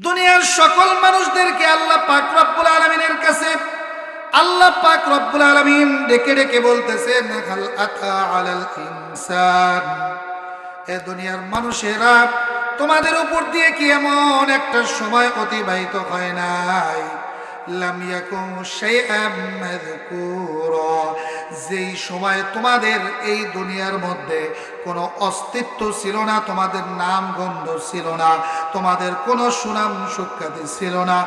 দুনিয়ার সকল মানুষদেরকে আল্লাহ পাক রব্বুল আলামিনের কাছে আল্লাহ পাক রব্বুল আলামিন ডেকে ডেকে বলতেছেন, হাল আতা আলাল ইনসান, এ দুনিয়ার মানুষেরা তোমাদের উপর দিয়ে কি এমন একটা সময় অতিবাহিত হয় নাই, লাম ইয়াকুম শাইআম মাযকুরা, যেই সময় তোমাদের এই দুনিয়ার মধ্যে কোনো অস্তিত্ব ছিল না, তোমাদের নাম গন্ধ ছিল না, তোমাদের কোনো সুনাম সুখ্যাতি ছিল না,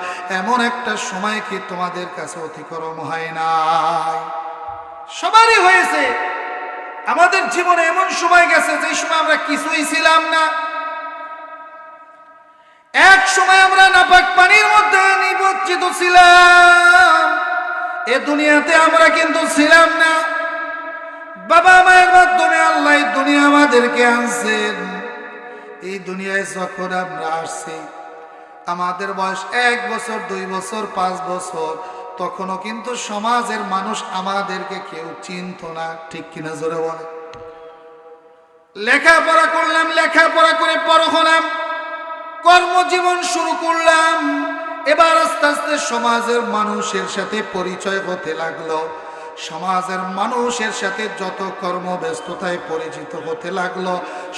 এমন একটা সময় কি তোমাদের কাছে অতিক্রম হয় নাই? সবারই হয়েছে। আমাদের জীবনে এমন সময় গেছে যে সময় আমরা কিছুই ছিলাম না। এক সময় আমরা নাপাক পানির মধ্যে নিমজ্জিত ছিলাম। এ দুনিয়াতে আমরা কিন্তু ছিলাম না। বাবা মায়ের মাধ্যমে আল্লাহ এই দুনিয়া আমাদেরকে আনছেন। এই দুনিয়ায় যখন আমরা আসছি, আমাদের বয়স 1 বছর, 2 বছর, 5 বছর, তখনও কিন্তু সমাজের মানুষ আমাদেরকে কেউ চিনত না। ঠিক কিনা জোরে বলে? লেখাপড়া করলাম, লেখাপড়া করে বড় হলাম, কর্মজীবন শুরু করলাম, এবার আস্তে আস্তে সমাজের মানুষের সাথে পরিচয় হতে লাগলো। সমাজের মানুষের সাথে যত কর্মব্যস্ততায় পরিচিত হতে লাগলো,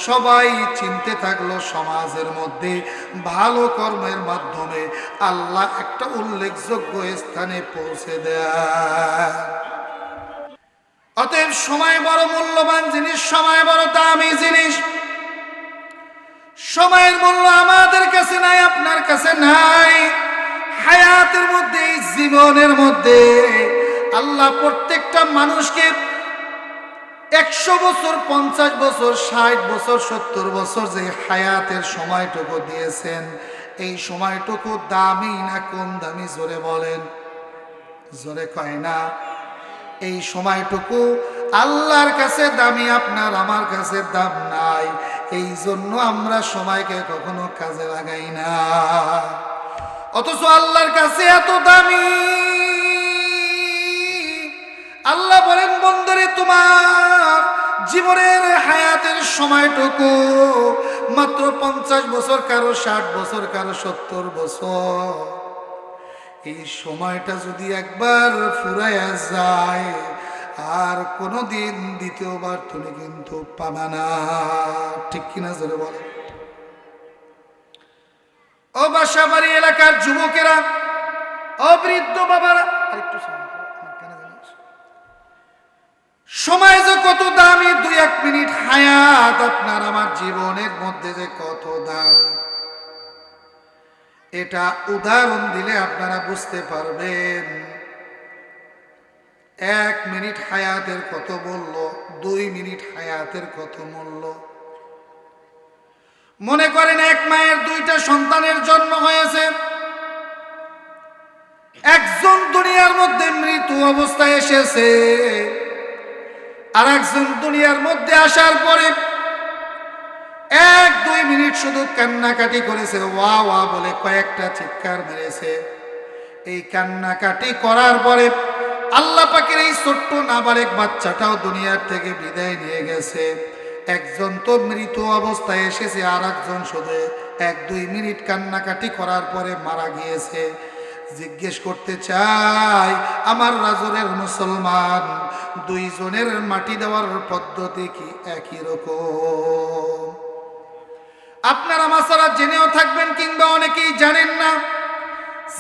সবাই চিনতে থাকলো। সমাজের মধ্যে ভালো কর্মের মাধ্যমে আল্লাহ একটা উল্লেখযোগ্য স্থানে পৌঁছে দেয়। অতএব সময় বড় মূল্যবান জিনিস, সময় বড় দামি জিনিস। সময়ের মূল্য আমাদের কাছে নাই, আপনার কাছে নাই। হায়াতের মধ্যে, জীবনের মধ্যে আল্লাহ প্রত্যেকটা মানুষকে 100 বছর, 50 বছর, 60 বছর, 70 বছর যে হায়াতের সময়টুকু দিয়েছেন, এই সময়টুকু দামি না কম দামি? জোরে বলেন, জোরে কয় না? এই সময়টুকু আল্লাহর কাছে দামি, আপনার আমার কাছে দাম নাই। এই জন্য আমরা সময়কে কখনো কাজে লাগাই না, অথচ আল্লাহর কাছে এত দামি। আল্লাহ বলেন, বন্ধুরে, তোমার জীবনের হায়াতের সময়টুকু মাত্র 50 বছর, কারো 60 বছর, কারো 70 বছর। এই সময়টা যদি একবার ফুরাইয়া যায়, আর কোনোদিন দ্বিতীয়বার তুমি কিন্তু পাবা না। ঠিক কিনা জোরে বলে? ও বাসাবাড়ি এলাকার যুবকেরা, ও বৃদ্ধ বাবারা, আরেকটু সময় যে কত দামি, 2-1 মিনিট হায়াত আপনার আমার জীবনের মধ্যে যে কত দামি, এটা উদাহরণ দিলে আপনারা বুঝতে পারবেন। 1 মিনিট হায়াতের কত মূল্য, 2 মিনিট হায়াতের কত মূল্য। মনে করেন, এক মায়ের 2টা সন্তানের জন্ম হয়েছে। একজন দুনিয়ার মধ্যে মৃত্যু অবস্থায় এসেছে, আর একজন দুনিয়ার মধ্যে আসার পরে 1-2 মিনিট শুধু কান্নাকাটি করেছে, ওয়া ওয়া বলে কয়েকটা চিৎকার মেরেছে। এই কান্নাকাটি করার পরে আল্লাহ পাকের এই ছোট্ট নাবালেক বাচ্চাটাও দুনিয়ার থেকে বিদায় নিয়ে গেছে। একজন তো মৃত অবস্থায় এসেছে, আর একজন শুধু 1-2 মিনিট কান্নাকাটি করার পরে মারা গিয়েছে। জিজ্ঞেস করতে চাই, আমার রাজুরের মুসলমান, 2 জনের মাটি দেওয়ার পদ্ধতি কি একই রকম? আপনারা মাসারা জেনেও থাকবেন, কিংবা অনেকেই জানেন না,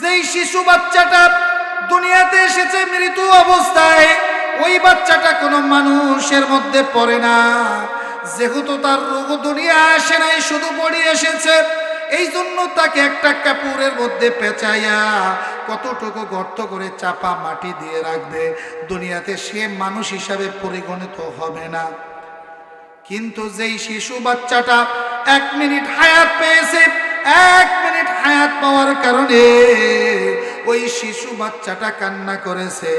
যেই শিশু বাচ্চাটা দুনিয়াতে এসেছে মৃত অবস্থায়, ওই বাচ্চাটা কোনো মানুষের মধ্যে পড়ে না। যেহেতু তার রোগ দুনিয়া আসে নাই, শুধু বডি এসেছে, এই জন্য তাকে একটা কাপড়ের মধ্যে পেঁচাইয়া কতটুকু গর্ত করে চাপা মাটি দিয়ে রাখবে। দুনিয়াতে সে মানুষ হিসাবে পরিগণিত হবে না। কিন্তু যেই শিশু বাচ্চাটা 1 মিনিট হায়াত পেয়েছে, 1 মিনিট হায়াত পাওয়ার কারণে ওই শিশু বাচ্চাটা কান্না করেছে।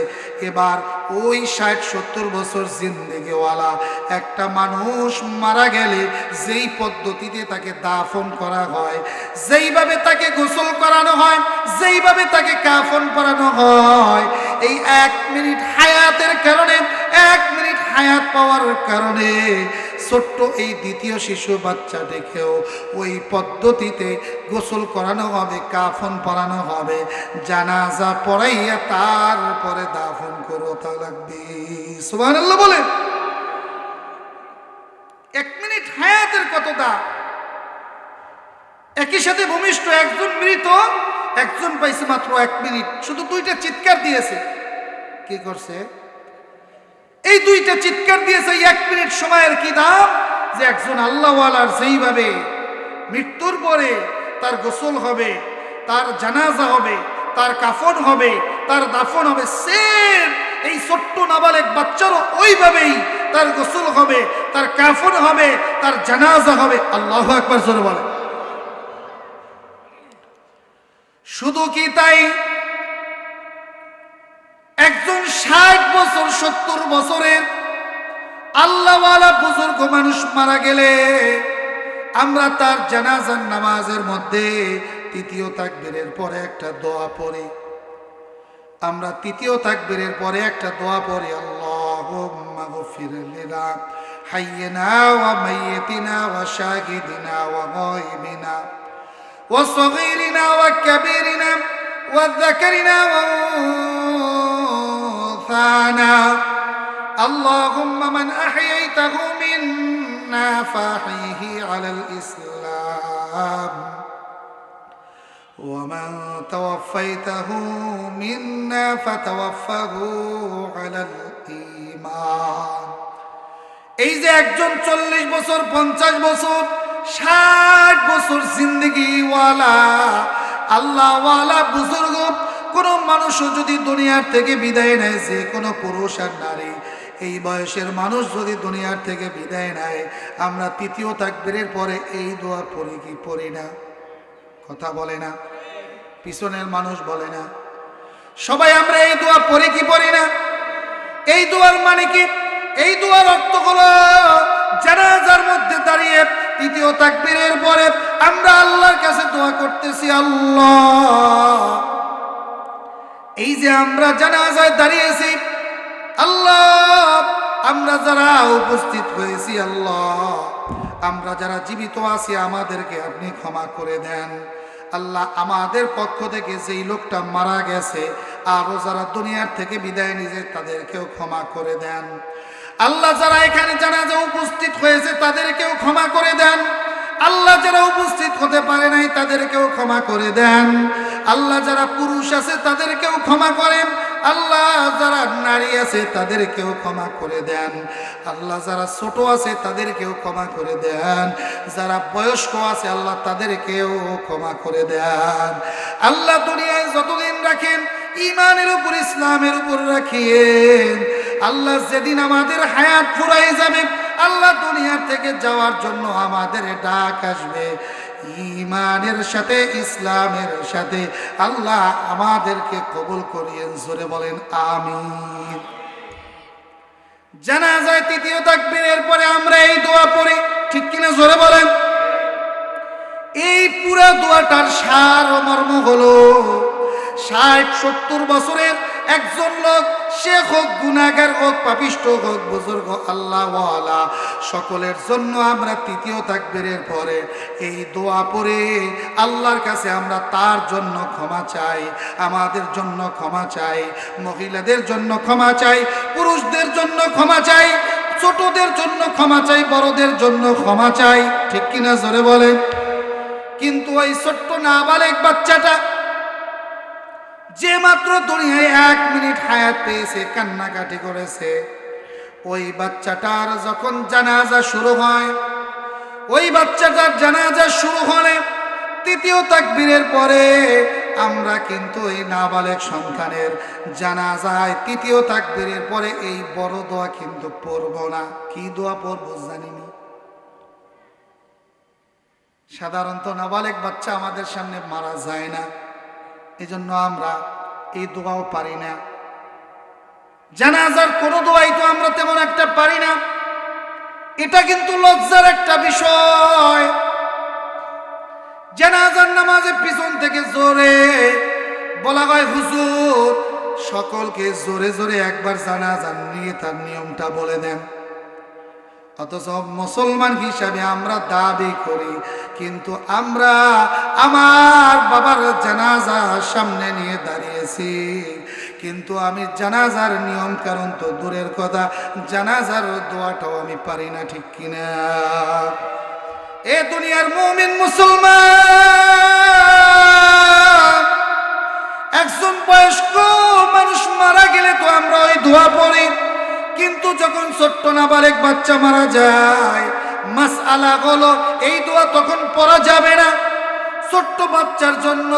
এবার ওই 60-70 বছর জিন্দেগিওয়ালা একটা মানুষ মারা গেলে যেই পদ্ধতিতে তাকে দাফন করা হয়, যেইভাবে তাকে গোসল করানো হয়, যেইভাবে তাকে কাফন পরানো হয়, এই 1 মিনিট হায়াতের কারণে, 1 মিনিট হায়াত পাওয়ার কারণে ছোট্ট এই দ্বিতীয় শিশু বাচ্চাটিকেও ওই পদ্ধতিতে গোসল করানো হবে, কাফন পরানো হবে, জানাজা পড়াইয়া তারপরে দাফন করতে লাগবে। সুবহানাল্লাহ বলে। 1 মিনিট হায়াতের কত দাম! একই সাথে ভূমিষ্ঠ একজন মৃত, একজন পাইছে মাত্র 1 মিনিট, শুধু 2টা চিৎকার দিয়েছে। কি করছে? এই 2টা চিৎকার দিয়েছে। 1 মিনিট সময়ের কি দাম! যে একজন আল্লাহওয়ালার যেইভাবে মৃত্যুর পরে তার গোসল হবে, তার জানাজা হবে, তার কাফন হবে, তার দাফন হবে, সেম এই ছোট্ট নাবালেক বাচ্চারও ওইভাবেই তার গোসল হবে, তার কাফন হবে, তার জানাজা হবে। আল্লাহু আকবার জোরে বলে। শুধু কি তাই, একজন 60 বছর 70 বছরের আল্লাহওয়ালা বুজুর্গ মানুষ মারা গেলে আমরা তার জানাজার নামাজের মধ্যে 3য় তাকবীরের পরে একটা দোয়া পড়ি। আমরা 3য় তাকবীরের পরে একটা দোয়া পড়ি, আল্লাহুম্মা গফির লিনা হাইয়িনা ওয়া মাইয়িতিনা ওয়া শাহিদিনা ওয়া গায়বিনা ওয়া সগীরিনা ওয়া কাবীরিনা ওয়া যাকারিনা ওয়া উনসানা اللهم من أحييته منا فأحيه على الإسلام ومن توفيته منا فتوفه على الإيمان। এই যে একজন 40 বছর 50 বছর 60 বছর জিন্দেগিওয়ালা আল্লাহওয়ালা বুজুর্গ কোন মানুষও যদি দুনিয়ার থেকে বিদায় নেয়, যে কোনো পুরুষ আর নারী এই বয়সের মানুষ যদি দুনিয়ার থেকে বিদায় নেয়, আমরা 3য় তাকবীরের পরে এই দোয়া পড়ি কি পড়ি না? কথা বলে না, পিছনের মানুষ বলে না, সবাই আমরা এই দোয়া পড়ি কি পড়ি না? এই দোয়ার মানে কি? এই দোয়ার অর্থ হলো জানাজার মধ্যে দাঁড়িয়ে 3য় তাকবীরের পরে আমরা আল্লাহর কাছে দোয়া করতেছি, আল্লাহ এই যে আমরা জানাজায় দাঁড়িয়েছি, আল্লাহ আমরা যারা উপস্থিত হয়েছি, আল্লাহ আমরা যারা জীবিত আছি আমাদেরকে আপনি ক্ষমা করে দেন। আল্লাহ আমাদের পক্ষ থেকে যেই লোকটা মারা গেছে আরো যারা দুনিয়ার থেকে বিদায় নিয়েছে তাদেরকেও ক্ষমা করে দেন। আল্লাহ যারা এখানে জানাজা উপস্থিত হয়েছে তাদেরকেও ক্ষমা করে দেন। আল্লাহ যারা উপস্থিত হতে পারে নাই তাদেরকেও ক্ষমা করে দেন। আল্লাহ যারা পুরুষ আছে তাদেরকেও ক্ষমা করেন। আল্লাহ যারা নারী আছে তাদেরকেও ক্ষমা করে দেন। আল্লাহ যারা ছোট আছে তাদেরকেও ক্ষমা করে দেন। যারা বয়স্ক আছে আল্লাহ তাদেরকেও ক্ষমা করে দেন। আল্লাহ দুনিয়ায় যতদিন রাখেন ঈমানের উপর ইসলামের উপর রাখিয়েন। আল্লাহ যেদিন আমাদের হায়াত ফুরাই যাবে, আল্লাহ দুনিয়ার থেকে যাওয়ার জন্য আমাদের ডাক আসবে, ঈমানের সাথে ইসলামের সাথে আল্লাহ আমাদেরকে কবুল করিয়েন। জোরে বলেন আমিন। জানাজায় 3য় তাকবীরের পরে আমরা এই দোয়া পড়ি, ঠিক কিনা জোরে বলেন? এই পুরো দোয়াটার সার ও মর্ম হলো 60-70 বছরের একজন লোক, শেখ হোক, গুনাহগার হোক, পাপিষ্ঠ হোক, বুজুর্গ, আল্লাহওয়ালা, সকলের জন্য আমরা 3য় তাকবীরের পরে এই দোয়া পড়ে আল্লাহর কাছে আমরা তার জন্য ক্ষমা চাই, আমাদের জন্য ক্ষমা চাই, মহিলাদের জন্য ক্ষমা চাই, পুরুষদের জন্য ক্ষমা চাই, ছোটদের জন্য ক্ষমা চাই, বড়দের জন্য ক্ষমা চাই, ঠিক কিনা জোরে বলেন? কিন্তু ওই ছোট্ট নাবালেক বাচ্চাটা যে মাত্র দুনিয়ায় 1 মিনিট হায়াত পেয়েছে, কান্নাকাটি করেছে, ওই বাচ্চাটার যখন জানাজা শুরু হয়, ওই বাচ্চাটার জানাজা শুরু হলে 3য় তাকবীরের পরে আমরা কিন্তু এই নাবালেক সন্তানের জানাজায় 3য় তাকবীরের পরে এই বড় দোয়া কিন্তু পড়ব না। কি দোয়া পড়ব জানিনি? সাধারণত নাবালেক বাচ্চা আমাদের সামনে মারা যায় না, এজন্য আমরা এই দোয়াও পারি না। জানাজার কোনো দোয়াই তো আমরা তেমন একটা পারি না। এটা কিন্তু লজ্জার একটা বিষয়। জানাজার নামাজের পিছন থেকে জোরে বলা হয়, হুজুর সকলকে জোরে জোরে একবার জানাজার নিয়ে তার নিয়মটা বলে দেন। অথচ মুসলমান হিসাবে আমরা দাবি করি, কিন্তু আমরা আমার বাবার জানাজা সামনে নিয়ে দাঁড়িয়েছি, কিন্তু আমি জানাজার নিয়ম কারণ তো দূরের কথা, জানাজার দোয়াটাও আমি পারি না, ঠিক কিনা? এ দুনিয়ার মুমিন মুসলমান, একজন বয়স্ক মানুষ মারা গেলে তো আমরা ওই দোয়া পড়ি, কিন্তু যখন ছোট্ট নাবালেক বাচ্চা মারা যায়, মাসআলা হলো এই দোয়া তখন পড়া যাবে না। ছোট্ট বাচ্চার জন্য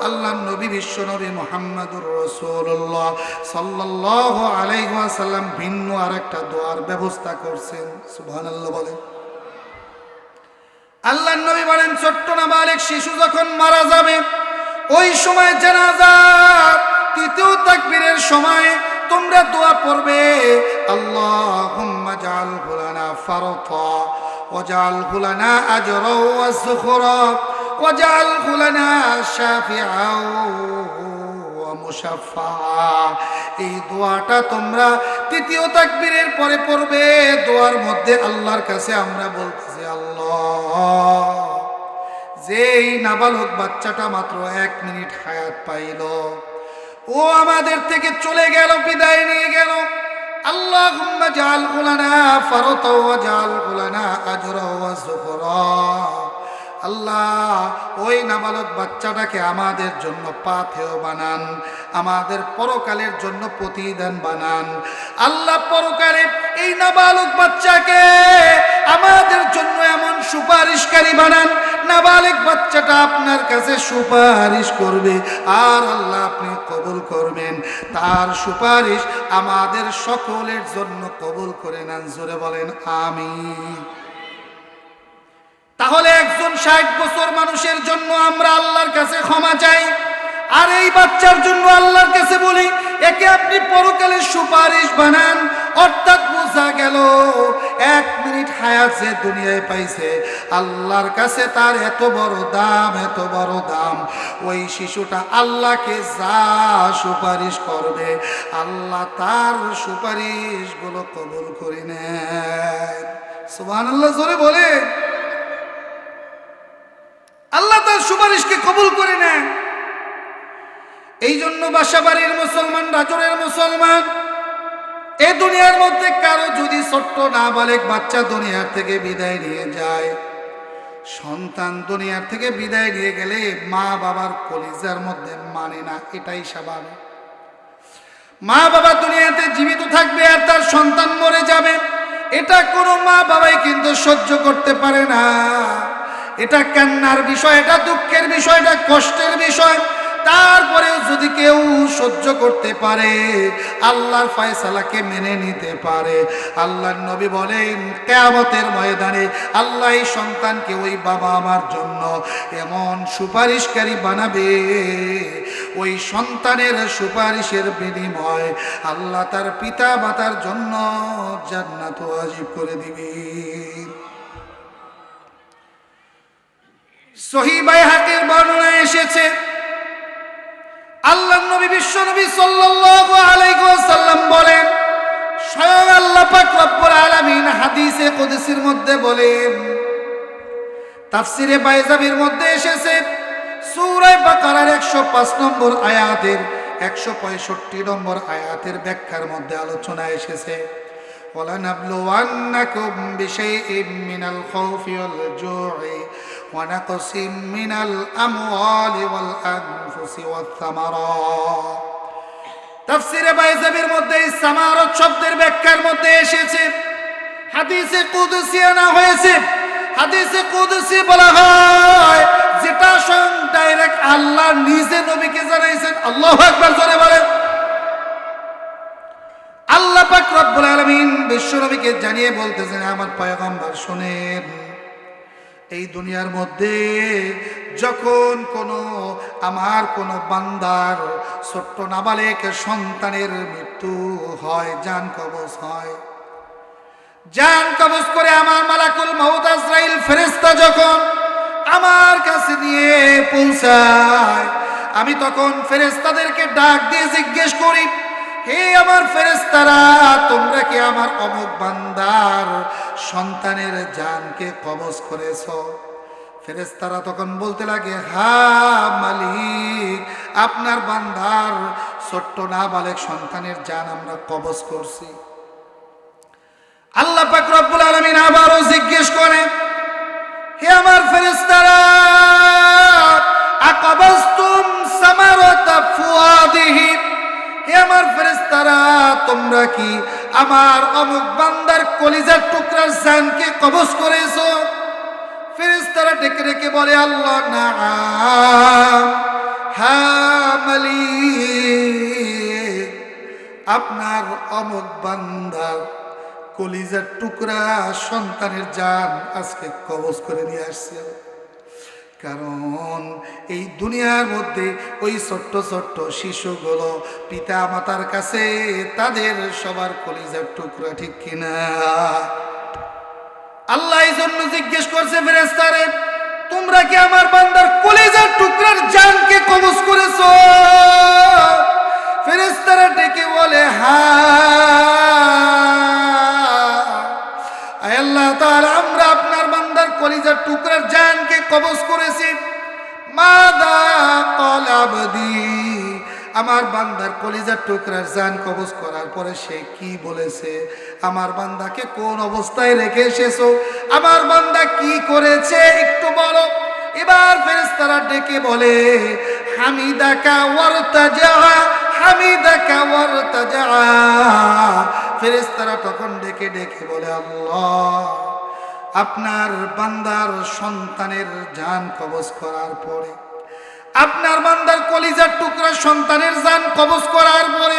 আল্লাহর নবী বিশ্ব নবী মুহাম্মদুর রাসূলুল্লাহ সাল্লাল্লাহু আলাইহি ওয়াসাল্লাম ভিন্ন আরেকটা দোয়ার ব্যবস্থা করছেন। সুবহানাল্লাহ বলে। আল্লাহর নবী বলেন, ছোট্ট নাবালেক শিশু যখন মারা যাবে, ওই সময় জানাজার তৃতীয় তাকবীরের সময় তোমরা দোয়া পড়বে, আল্লাহুম্মা জাআলহু লানা ফারতা ওয়াজআলহু লানা আজরা ওয়া যুখরা ওয়াজআলহু লানা শাফিআন ওয়া মুশাফফা। এই দোয়াটা তোমরা তৃতীয় তাকবীরের পরে পড়বে। দোয়ার মধ্যে আল্লাহর কাছে আমরা বলতেছি, আল্লাহ, যেই নাবালক বাচ্চাটা মাত্র 1 মিনিট হায়াত পাইল, ও আমাদের থেকে চলে গেল, বিদায় নিয়ে গেল, আল্লাহুম্মা জাআলহু লানা ফারতা ওয়া জাআলহু লানা আজরা ওয়া যুখরা। আল্লাহ, ওই নাবালক বাচ্চাটাকে আমাদের জন্য পাথেয় বানান, আমাদের পরকালের জন্য প্রতিদান বানান। আল্লাহ, পরকালে এই নাবালক বাচ্চাকে আমাদের জন্য এমন সুপারিশকারী বানান, নাবালক বাচ্চাটা আপনার কাছে সুপারিশ করবে, আর আল্লাহ আপনি কবুল করবেন। তার সুপারিশ আমাদের সকলের জন্য কবুল করে নেন। জোরে বলেন আমিন। তাহলে একজন 60 বছর মানুষের জন্য আমরা আল্লাহর কাছে ক্ষমা চাই, আর এই বাচ্চার জন্য আল্লাহর কাছে বলি, একে আপনি পরকালের সুপারিশ বানান। অর্থাৎ বোঝা গেল 1 মিনিট হায়াত যে দুনিয়ায় পাইছে, আল্লাহর কাছে তার এত বড় দাম, এত বড় দাম। ওই শিশুটা আল্লাহকে যা সুপারিশ করবে, আল্লাহ তার সুপারিশগুলো কবুল করে নেন। সুবহানাল্লাহ, জোরে বলে। আল্লাহ তার সুপারিশকে কবুল করে নেন। এই জন্য বাসাবাড়ির মুসলমান, রাজরের মুসলমান, এই দুনিয়ার মধ্যে কারো যদি ছোট্ট নাবালেক বাচ্চা দুনিয়ার থেকে বিদায় নিয়ে যায়, সন্তান দুনিয়ার থেকে বিদায় নিয়ে গেলে মা বাবার কলিজার মধ্যে মানে না, এটাই স্বাভাবিক। মা বাবা দুনিয়াতে জীবিত থাকবে আর তার সন্তান মরে যাবে, এটা কোনো মা বাবাই কিন্তু সহ্য করতে পারে না। এটা কান্নার বিষয়, এটা দুঃখের বিষয়, এটা কষ্টের বিষয়। তারপরেও যদি কেউ সহ্য করতে পারে, আল্লাহর ফয়সালাকে মেনে নিতে পারে, আল্লাহর নবী বলেন কিয়ামতের ময়দানে আল্লাহ এই সন্তানকে ওই বাবা আমার জন্য এমন সুপারিশকারী বানাবে, ওই সন্তানের সুপারিশের বিনিময় আল্লাহ তার পিতা মাতার জন্য জান্নাত ওয়াজিব করে দিবে। সহিহ বাইহাকির বর্ণনায় এসেছে, আল্লাহর নবী বিশ্ব নবী সাল্লাল্লাহু আলাইহি ওয়াসাল্লাম বলেন, স্বয়ং আল্লাহ পাক রব্বুল আলামিন হাদিসে কুদসির মধ্যে বলেন, তাফসিরে বাইজাবির মধ্যে এসেছে, সূরা বাকারার 105 নম্বর আয়াতের 165 নম্বর আয়াতের ব্যাখ্যার মধ্যে আলোচনা এসেছে, ওয়ালানাবলুওয়ান্নাকুম বিশাইইম মিনাল খাউফি ওয়াল জু'i ونقص من الأموال والأنفس والثمرات। তাফসীরে বাইজাবির মধ্যে সামারত শব্দের ব্যাখ্যার মধ্যে এসেছে, হাদিসে কুদসি আনা হয়েছে। হাদিসে কুদসি বলা হয় যেটা স্বয়ং ডাইরেক্ট আল্লাহ নিজে নবীকে জানাইছেন। আল্লাহু আকবার, জোরে বলেন। আল্লাহ পাক রব্বুল আলামিন বিশ্ব নবীকে জানিয়ে বলতেছেন, আমার পয়গম্বর শুনেন, এই দুনিয়ার মধ্যে যখন আমার কোন বান্দার ছোট্ট নাবালেক সন্তানের মৃত্যু হয়, জান কবজ হয়, জান কবজ করে আমার মালাকুল মউত আজরাইল ফেরেশতা যখন আমার কাছে নিয়ে পৌঁছায়, আমি তখন ফেরেশতাদেরকে ডাক দিয়ে জিজ্ঞেস করি, হে আমার ফেরেশতারা, তোমরা কি আমার অমুক বান্দার সন্তানের জানকে কবজ করেছো? ফেরেশতারা তখন বলতে লাগে, হ্যাঁ মালিক, আপনার বান্দার ছোট্ট নাবালেগ সন্তানের জান আমরা কবজ করছি। আল্লাহ পাক রব্বুল আলামিন আবারও জিজ্ঞেস করে, হে আমার ফেরেশতারা, আকাবাসতুম সামারাতা ফুয়াদিহি, হে আমার ফেরেশতারা, তোমরা কি আমার অমুক বান্দার কলিজার টুকরার জানকে কবজ করেছো? ফেরেশতারা ডেকে ডেকে বলে, আল্লাহ নাআম, হ্যাঁ মালিক, আপনার অমুক বান্দার কলিজার টুকরা সন্তানের জান আজকে কবজ করে নিয়ে আসছে। কারণ এই দুনিয়ার মধ্যে ওই ছোট্ট ছোট্ট শিশুগুলো পিতা মাতার কাছে তাদের সবার কলিজার টুকরা, ঠিক কিনা? আল্লাহ এই জন্য জিজ্ঞেস করছে ফেরেশতারে, তোমরা কি আমার বান্দার কলিজার টুকরার জানকে কবজ করেছো? ফেরেশতারা ডেকে বলে, হ্যাঁ আল্লাহ তাআলা, আমরা আপনার বান্দার কলিজার টুকরার জানকে কবজ করেছি। মাদা ক্বাল আবদি, আমার বান্দার কলিজার টুকরার জান কবজ করার পরে সে কি বলেছে? আমার বান্দাকে কোন অবস্থায় রেখে এসেছো? আমার বান্দা কি করেছে একটু বলো। এবার ফেরেশতারা ডেকে বলে, হামিদাকা ওয়ারতাজা, হামিদাকা ওয়ারতাজা। ফেরেশতারা তখন ডেকে ডেকে বলে, আল্লাহ, আপনার বান্দার সন্তানের জান কবজ করার পরে, আপনার বান্দার কলিজার টুকরা সন্তানের জান কবজ করার পরে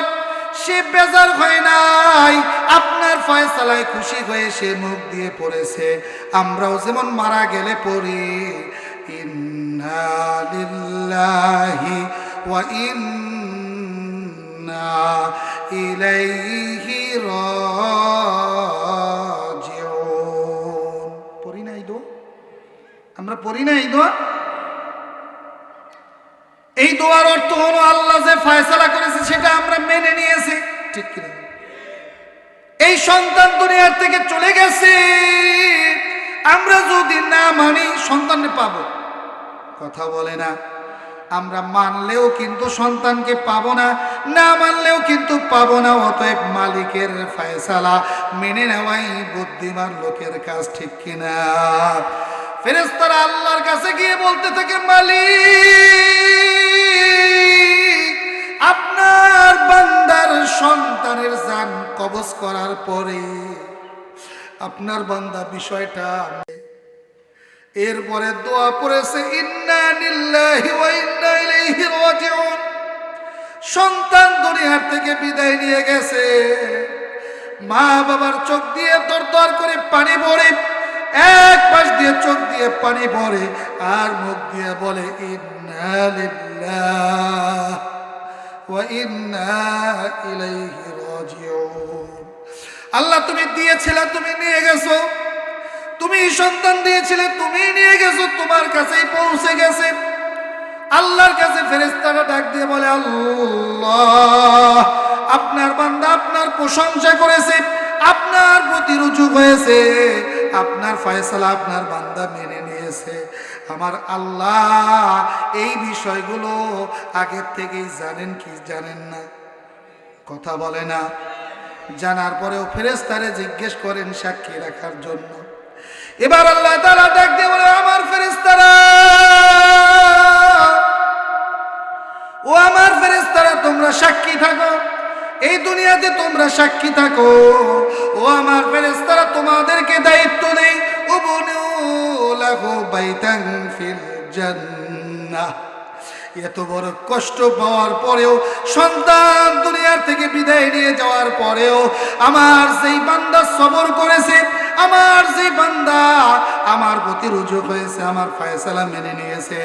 সে বেজার হয় নাই, আপনার ফয়সালায় খুশি হয়ে সে মুখ দিয়ে পড়েছে। আমরাও যেমন মারা গেলে পড়ি, ইন্না লিল্লাহি ওয়া ইন্না ইলাইহি রাজিউন। পড়ি নাই দোয়া? আমরা পড়ি নাই দোয়া? এই দোয়ার অর্থ হলো আল্লাহ যে ফয়সালা করেছে সেটা আমরা মেনে নিয়েছি, ঠিক কিনা? এই সন্তান দুনিয়ার থেকে চলে গেছে, আমরা যদি না মানি সন্তান পাবো? কথা বলে না। আমরা মানলেও কিন্তু সন্তানকে পাবো না, না মানলেও কিন্তু পাবো না। অতএব মালিকের ফয়সালা মেনে নেওয়াই বুদ্ধিমান লোকের কাজ, ঠিক কিনা? ফেরেশতারা আল্লাহর কাছে গিয়ে বলতে থাকে, মালিক, আপনার বান্দার সন্তানের জান কবজ করার পরে আপনার বান্দা বিষয়টা, এরপরে দোয়া পড়েছে, ইন্না লিল্লাহি ওয়া ইন্না ইলাইহি রাজিউন। সন্তান দুনিয়ার থেকে বিদায় নিয়ে গেছে, মা বাবার চোখ দিয়ে দরদর করে পানি পড়ে, এক পাশ দিয়ে চোখ দিয়ে পানি পড়ে আর মুখ দিয়ে বলে, ইন্না লিল্লাহি ওয়া ইন্না ইলাইহি রাজিউন। আল্লাহ, তুমি দিয়েছিলে, তুমি নিয়ে গেছো, তুমি সন্তান দিয়েছিলে, তুমি নিয়ে গেছো, তোমার কাছেই পৌঁছে গেছে। আল্লাহর কাছে ফেরেশতারা ডাক দিয়ে বলে, আল্লাহ, আপনার বান্দা আপনার প্রশংসা করেছে, আপনার প্রতি রুজু হয়েছে, আপনার ফয়সালা আপনার বান্দা মেনে নিয়েছে। আমার আল্লাহ এই বিষয়গুলো আগের থেকেই জানেন কি জানেন না? কথা বলে না। জানার পরেও ফেরেশতারে জিজ্ঞেস করেন সাক্ষী রাখার জন্য। এবার আল্লাহ তাআলা ডাক দিয়ে বলে, আমার ফেরেশতারা, ও আমার ফেরেশতারা, তোমরা সাক্ষী থাকো, এই দুনিয়াতে তোমরা সাক্ষী থাকো। ও আমার ফেরেশতারা, তোমাদেরকে দায়িত্ব দেই, উবনু লাহু বাইতান ফিল জান্নাহ। এত বড় কষ্ট পাওয়ার পরেও, সন্তান দুনিয়ার থেকে বিদায় নিয়ে যাওয়ার পরেও আমার যেই বান্দা সবর করেছে, আমার যেই বান্দা আমার প্রতি রুজু হয়েছে, আমার ফয়সালা মেনে নিয়েছে,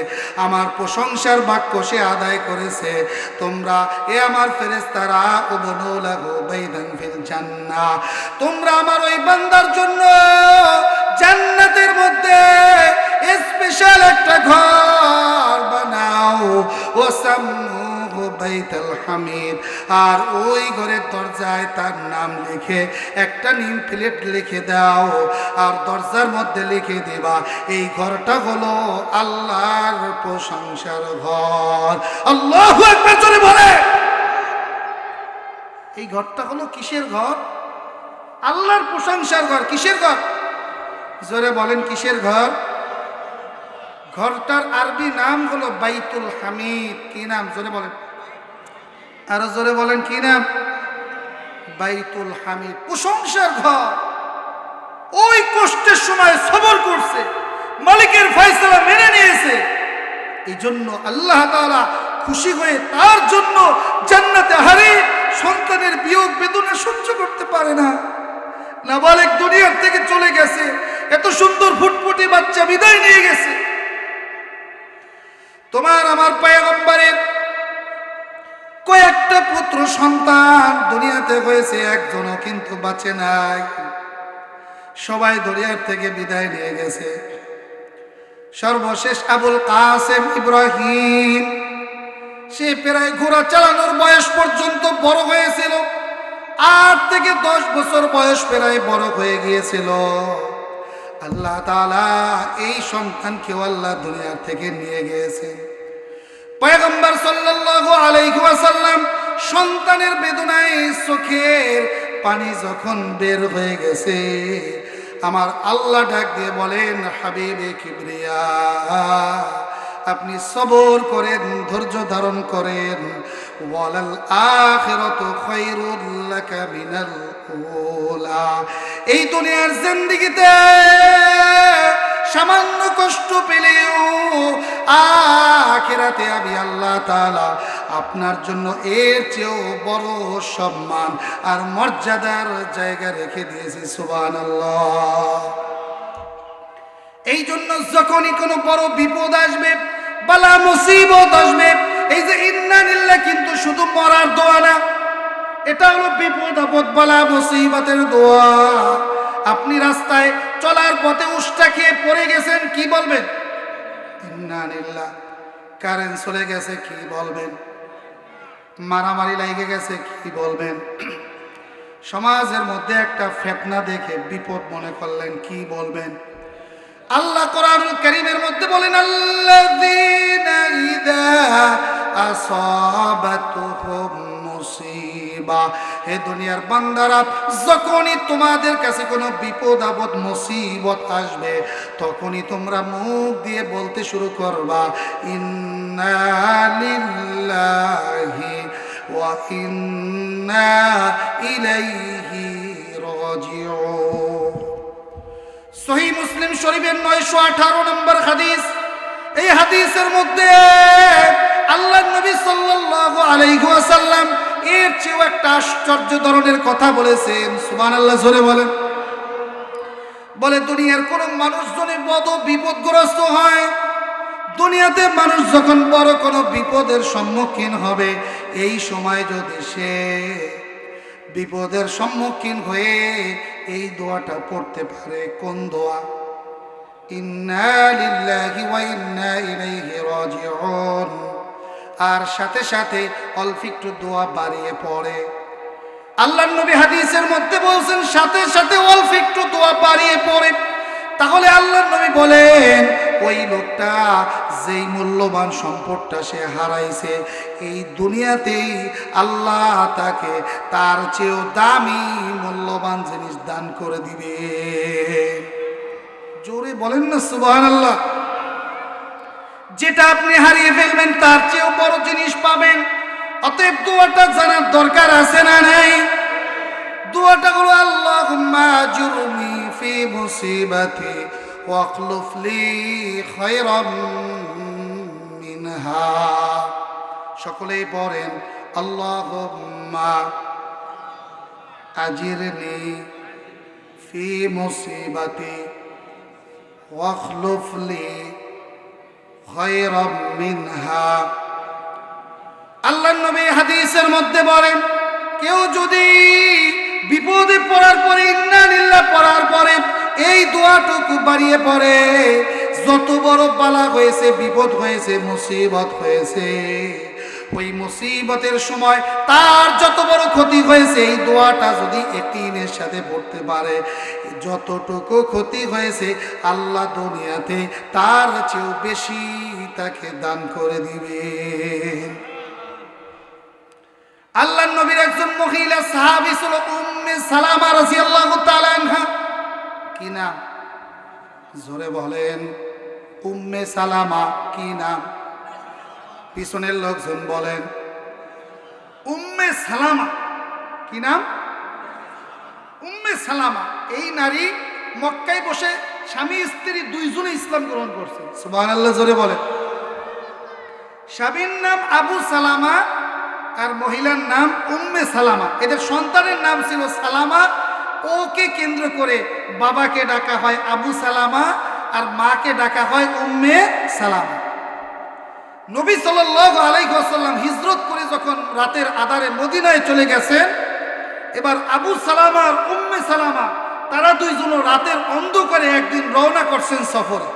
আমার প্রশংসার বাক্য সে আদায় করেছে, তোমরা এ আমার ফেরেশতারা, উবনু লাহু বাইতান ফিল জান্নাহ, তোমরা আমার ওই বান্দার জন্য জান্নাতের মধ্যে স্পেশাল একটা ঘর বানাও। ওয়াসাম্মু বাইতাল হামিদ। আর ওই ঘরের দরজায় তার নাম লিখে একটা নেম প্লেট লিখে দাও, আর দরজার মধ্যে লিখে দিবা এই ঘরটা হলো আল্লাহর প্রশংসার ঘর। আল্লাহু আকবার জোরে বলে। এই ঘরটা হলো কিসের ঘর? আল্লাহর প্রশংসার ঘর। কিসের ঘর? জোরে বলেন কিসের ঘর? ঘরটার আরবি নাম হলো বাইতুল হামিদ। কি নাম? জোরে বলেন, আরো জোরে বলেন কি নাম? বাইতুল হামিদ, প্রশংসার ঘর। ওই কষ্টের সময় সবর করছে, মালিকের ফয়সালা মেনে নিয়েছে, এই জন্য আল্লাহ তাআলা খুশি হয়ে তার জন্য জান্নাতে হারে সন্তানের বিয়োগ বেদনা সহ্য করতে পারে না। নাবালেগ দুনিয়ার থেকে চলে গেছে, এত সুন্দর ফুটফুটি বাচ্চা বিদায় নিয়ে গেছে। তোমার আমার পয়গম্বরের কয়েকটা পুত্র সন্তান দুনিয়াতে হয়েছে, একজনও কিন্তু বাঁচে নাই। সবাই দুনিয়ার থেকে বিদায় নিয়ে গেছে। সর্বশেষ আবুল কাসেম ইব্রাহিম, সে প্রায় ঘোড়া চালানোর বয়স পর্যন্ত বড় হয়েছিল। 8 থেকে 10 বছর বয়স প্রায় বড় হয়ে গিয়েছিল। আল্লাহ তাআলা এই সন্তানকেও আল্লাহ দুনিয়া থেকে নিয়ে গিয়েছেন। পয়গম্বর সাল্লাল্লাহু আলাইহি ওয়াসাল্লাম সন্তানের বেদনায় চোখের পানি যখন বের হয়ে গেছে, আমার আল্লাহ ডাক দিয়ে বলেন, হাবিবে কিবরিয়া, আপনি সবর করেন, ধৈর্য ধারণ করেন। ওয়ালাল আখিরাতু খায়রুল লাকা মিনাল উলা। এই দুনিয়ার জিন্দেগিতে সামান্য কষ্ট পেলেও আখিরাতে আমি আল্লাহ তাআলা আপনার জন্য এর চেয়েও বড় সম্মান আর মর্যাদার জায়গা রেখে দিয়েছি। সুবহানাল্লাহ। এই জন্য যখনই কোনো বড় বিপদ আসবে, বালা মুসিবত আসবে, এই যে ইন্না লিল্লাহ কিন্তু শুধু মরার দোয়া না, এটা হলো বিপদ আপদ বালা মুসিবতের দোয়া। আপনি রাস্তায় চলার পথে উষ্টা খেয়ে পড়ে গেছেন, কি বলবেন? ইন্না লিল্লাহ। কারেন্ট চলে গেছে, কি বলবেন? মারামারি লাগে গেছে, কি বলবেন? সমাজের মধ্যে একটা ফিতনা দেখে বিপদ মনে করলেন, কি বলবেন? আল্লাহ কোরআনুল কারীমের মধ্যে বলেন, আল্লাযীনা ইযা আসাবাতুহুম মুসিবা। হে দুনিয়ার বান্দারা, যখনই তোমাদের কাছে কোনো বিপদ আপদ মুসিবত আসবে, তখনই তোমরা মুখ দিয়ে বলতে শুরু করবা, ইন্না লিল্লাহি ওয়া ইন্না ইলাইহি রাজিউন। সহিহ মুসলিম শরীফের 918 নম্বর হাদিস। এই হাদিসের মধ্যে আল্লাহর নবী সাল্লাল্লাহু আলাইহি ওয়াসাল্লাম এর চেয়েও একটা আশ্চর্য ধরনের কথা বলেছেন। সুবহানাল্লাহ জোরে বলেন। বলে, দুনিয়ার কোন মানুষ যদি বড় বিপদগ্রস্ত হয়, দুনিয়াতে মানুষ যখন বড় কোনো বিপদের সম্মুখীন হবে, এই সময় যদি সে বিপদের সম্মুখীন হয়ে এই দোয়াটা পড়তে পারে। কোন দোয়া? ইন্না লিল্লাহি ওয়া ইন্না ইলাইহি রাজিউন। আর সাথে সাথে অল্প একটু দোয়া বাড়িয়ে পড়ে। আল্লাহর নবী হাদিসের মধ্যে বলছেন, সাথে সাথে অল্প একটু দোয়া বাড়িয়ে পড়ে। তাহলে আল্লাহর নবী বলেন, ওই লোকটা যেই মূল্যবান সম্পদটা সে হারাইছে, এই দুনিয়াতেই আল্লাহ তাকে তার চেয়েও দামি মূল্যবান জিনিস দান করে দিবে। জোরে বলেন না সুবহানাল্লাহ। যেটা আপনি হারিয়ে ফেলবেন তার চেয়েও বড় জিনিস পাবেন। অতএব দোয়াটা জানার দরকার আছে না নাই? দোয়াটা হলো, আল্লাহুম্মা আজুরনি ফি মুসিবাতি ওয়াখলুফ লি খায়রাম মিনহা। সকলেই পড়েন, আল্লাহুম্মা আজিরনি ফি মুসিবাতি ওয়াখলুফ লি খায়রাম মিনহা। আল্লাহর নবী হাদিসের মধ্যে বলেন, কেউ যদি বিপদে পড়ার পরে ইন্না লিল্লাহ পড়ার পরে এই দোয়াটুকু বাড়িয়ে পড়ে, যত বড় বালা হয়েছে, বিপদ হয়েছে, মুসিবত হয়েছে, ওই মুসিবতের সময় তার যত বড় ক্ষতি হয়েছে এই দোয়াটা যদি ইয়াকিনের সাথে পড়তে পারে, যতটুকু ক্ষতি হয়েছে আল্লাহ দুনিয়াতে তার চেয়েও বেশি তাকে দান করে দিবেন। আল্লাহর নবীর একজন মহিলা সাহাবী ছিল উম্মে সালামা রাদিয়াল্লাহু তাআলা আনহা। কি নাম? জোরে বলেন। উম্মে সালামা কি নাম? পিছনের লোকজন বলেন। উম্মে সালামা কি নাম? উম্মে সালামা। এই নারী মক্কায় বসে স্বামী স্ত্রী দুইজনে ইসলাম গ্রহণ করছে। সুবহানাল্লাহ, জোরে বলেন। স্বামীর নাম আবু সালামা আর মহিলার নাম উম্মে সালামা। এদের সন্তানের নাম ছিল সালামা। ওকে কেন্দ্র করে বাবাকে ডাকা হয় আবু সালামা আর মাকে ডাকা হয় উম্মে সালামা। নবী সাল্লাল্লাহু আলাইহি ওয়াসাল্লাম হিজরত করে যখন রাতের আধারে মদিনায় চলে গেছেন, এবার আবু সালামা আর উম্মে সালামা তারা দুইজন রাতের অন্ধকারে একদিন রওনা করছেন সফরে,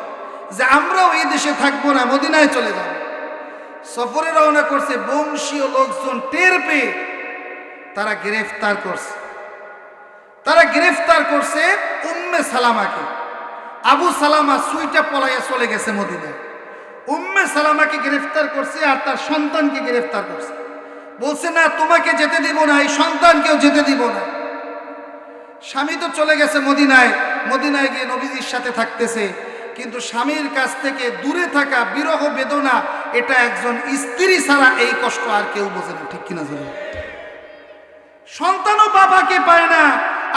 যে আমরাও এই দেশে থাকবো না, মদিনায় চলে যাব। সফরে রওনা করছে, বংশীয় লোকজন টের পেয়ে তারা গ্রেফতার করছে উম্মে সালামাকে। আবু সালামা সুইটা পলাইয়া চলে গেছে মদিনায়। উম্মে সালামাকে গ্রেফতার করছে আর তার সন্তানকে গ্রেফতার করছে। বলছে না, তোমাকে যেতে দিব না, এই সন্তানকেও যেতে দিব না। স্বামী তো চলে গেছে মদিনায়, মদিনায় গিয়ে নবীজির সাথে থাকতেছে, কিন্তু স্বামীর কাছ থেকে দূরে থাকা বিরহ বেদনা, এটা একজন স্ত্রী ছাড়া এই কষ্ট আর কেউ বোঝে না। ঠিক কিনা জানেন? সন্তানও বাবাকে পায় না,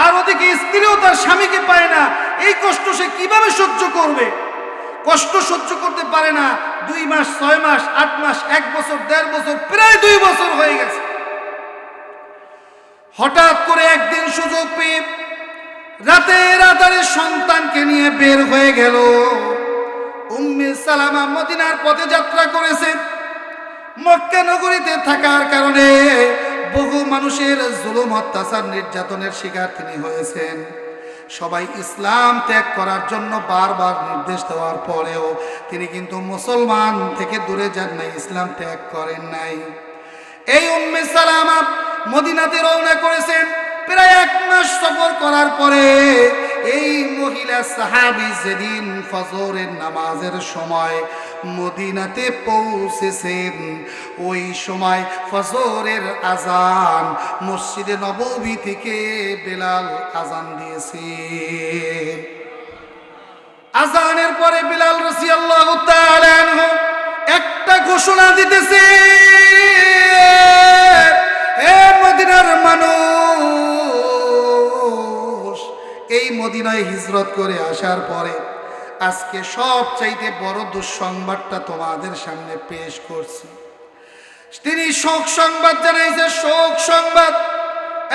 আর ওদিকে স্ত্রীও তার স্বামীকে পায় না। এই কষ্ট সে কিভাবে সহ্য করবে? কষ্ট সহ্য করতে পারে না। 2 মাস, 6 মাস, 8 মাস, 1 বছর, 1.5 বছর, প্রায় 2 বছর হয়ে গেছে। হঠাৎ করে একদিন সুযোগ পেয়ে রাতের আধারে সন্তানকে নিয়ে বের হয়ে গেল। উম্মে সালামা মদিনার পথে যাত্রা করেছে। মক্কা নগরীতে থাকার কারণে বহু মানুষের জুলুম, অত্যাচার, নির্যাতনের শিকার তিনি হয়েছেন। সবাই ইসলাম ত্যাগ করার জন্য বারবার নির্দেশ দেওয়ার পরেও তিনি কিন্তু মুসলমান থেকে দূরে যান নাই, ইসলাম ত্যাগ করেন নাই। এই উম্মে সালামা মদিনাতে রওনা করেছেন। প্রায় 1 মাস সফর করার পরে এই মহিলা সাহাবী যেদিন ফজরের নামাজের সময় মদিনাতে পৌঁছেছেন, ওই সময় ফজরের আজান মসজিদে নববী থেকে বেলাল আজান দিয়েছেন। আজানের পরে বেলাল রাদিয়াল্লাহু তাআলা আনহু একটা ঘোষণা দিতেছে, হে মদিনার মানুষ, এই মদিনায় হিজরত করে আসার পরে আজকে সবচাইতে বড় দুঃসংবাদটা তোমাদের সামনে পেশ করছি। তিনি শোক সংবাদ জানাইছে, শোক সংবাদ।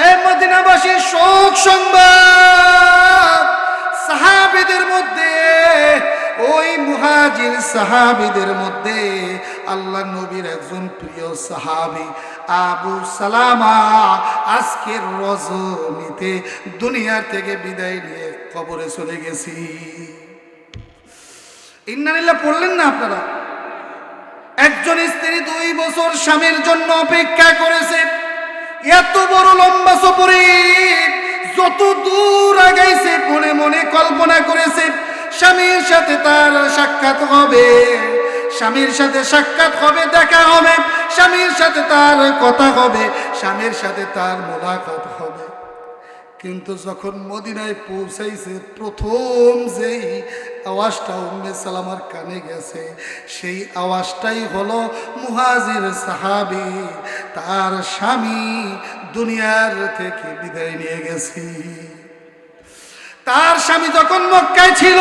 এই মদিনাবাসীর শোক সংবাদ। সাহাবীদের মধ্যে, ওই মুহাজির সাহাবীদের মধ্যে আল্লাহ নবীর একজন প্রিয় সাহাবী আবু সালামা আজকের রজনীতে দুনিয়ার থেকে বিদায় নিয়ে কবরে চলে গেছি। ইন্নালিল্লাহ পড়লেন না আপনারা? একজন স্ত্রী 2 বছর স্বামীর জন্য অপেক্ষা করেছে। এত বড় লম্বা সফরে যত দূর আগাইছে, মনে মনে কল্পনা করেছে স্বামীর সাথে তার সাক্ষাৎ হবে, স্বামীর সাথে সাক্ষাৎ হবে, দেখা হবে, স্বামীর সাথে তার কথা হবে, স্বামীর সাথে তার মোলাকাত হবে। কিন্তু যখন মদিনায় পৌঁছাইছে, প্রথম যেই আওয়াজটা উম্মে সালামার কানে গেছে, সেই আওয়াজটাই হলো মুহাজির সাহাবী, তার স্বামী দুনিয়ার থেকে বিদায় নিয়ে গেছি। তার স্বামী যখন মক্কায় ছিল,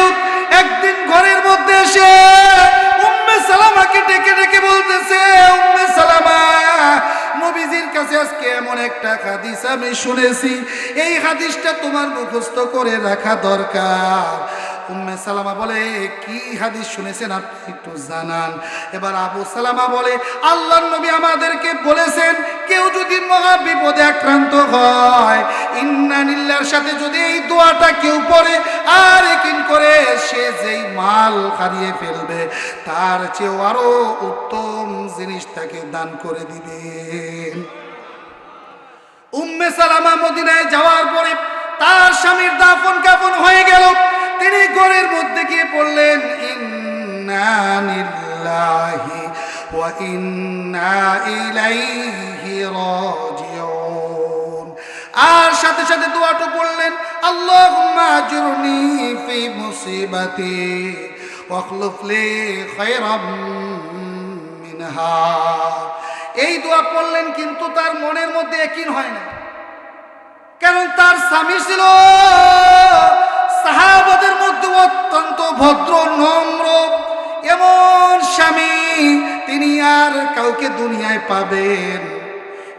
একদিন ঘরের মধ্যে এসে উম্মে সালামাকে ডেকে ডেকে বলতেছে, উম্মে সালামা, নবীজির কাছে আজকে এমন একটা হাদিস আমি শুনেছি, এই হাদিসটা তোমার মুখস্থ করে রাখা দরকার। উম্মে সালামা বলে, কি হাদিস শুনেছেন আপনি একটু জানান। এবার আবু সালামা বলে, আল্লাহর নবী আমাদেরকে বলেছেন কেউ যদি মহা বিপদে আক্রান্ত হয়, ইন্না লিল্লাহর সাথে যদি এই দোয়াটা কেউ পড়ে আর ইয়াকিন করে সে যেই মাল হারিয়ে ফেলবে তার চেয়ে আরো উত্তম জিনিস তাকে দান করে দিবেন। উম্মে সালামা মদিনায় যাওয়ার পরে তার স্বামীর দাফন কাফন হয়ে গেল। তিনি ঘরের মধ্যে গিয়ে পড়লেন, ইন্না লিল্লাহি ওয়া ইন্না ইলাইহি রাজিউন। আর সাথে সাথে দোয়াটা পড়লেন, আল্লাহুম্মা আজরনি ফি মুসিবাতি ওয়াখলুফ লি খায়রাম মিনহা। এই দোয়া পড়লেন, কিন্তু তার মনের মধ্যে ইয়াকিন হয় না, কারণ তার স্বামী ছিল সাহাবাদের মধ্যে অত্যন্ত ভদ্র নম্র এমন স্বামী, তিনি আর কাউকে দুনিয়ায় পাবেন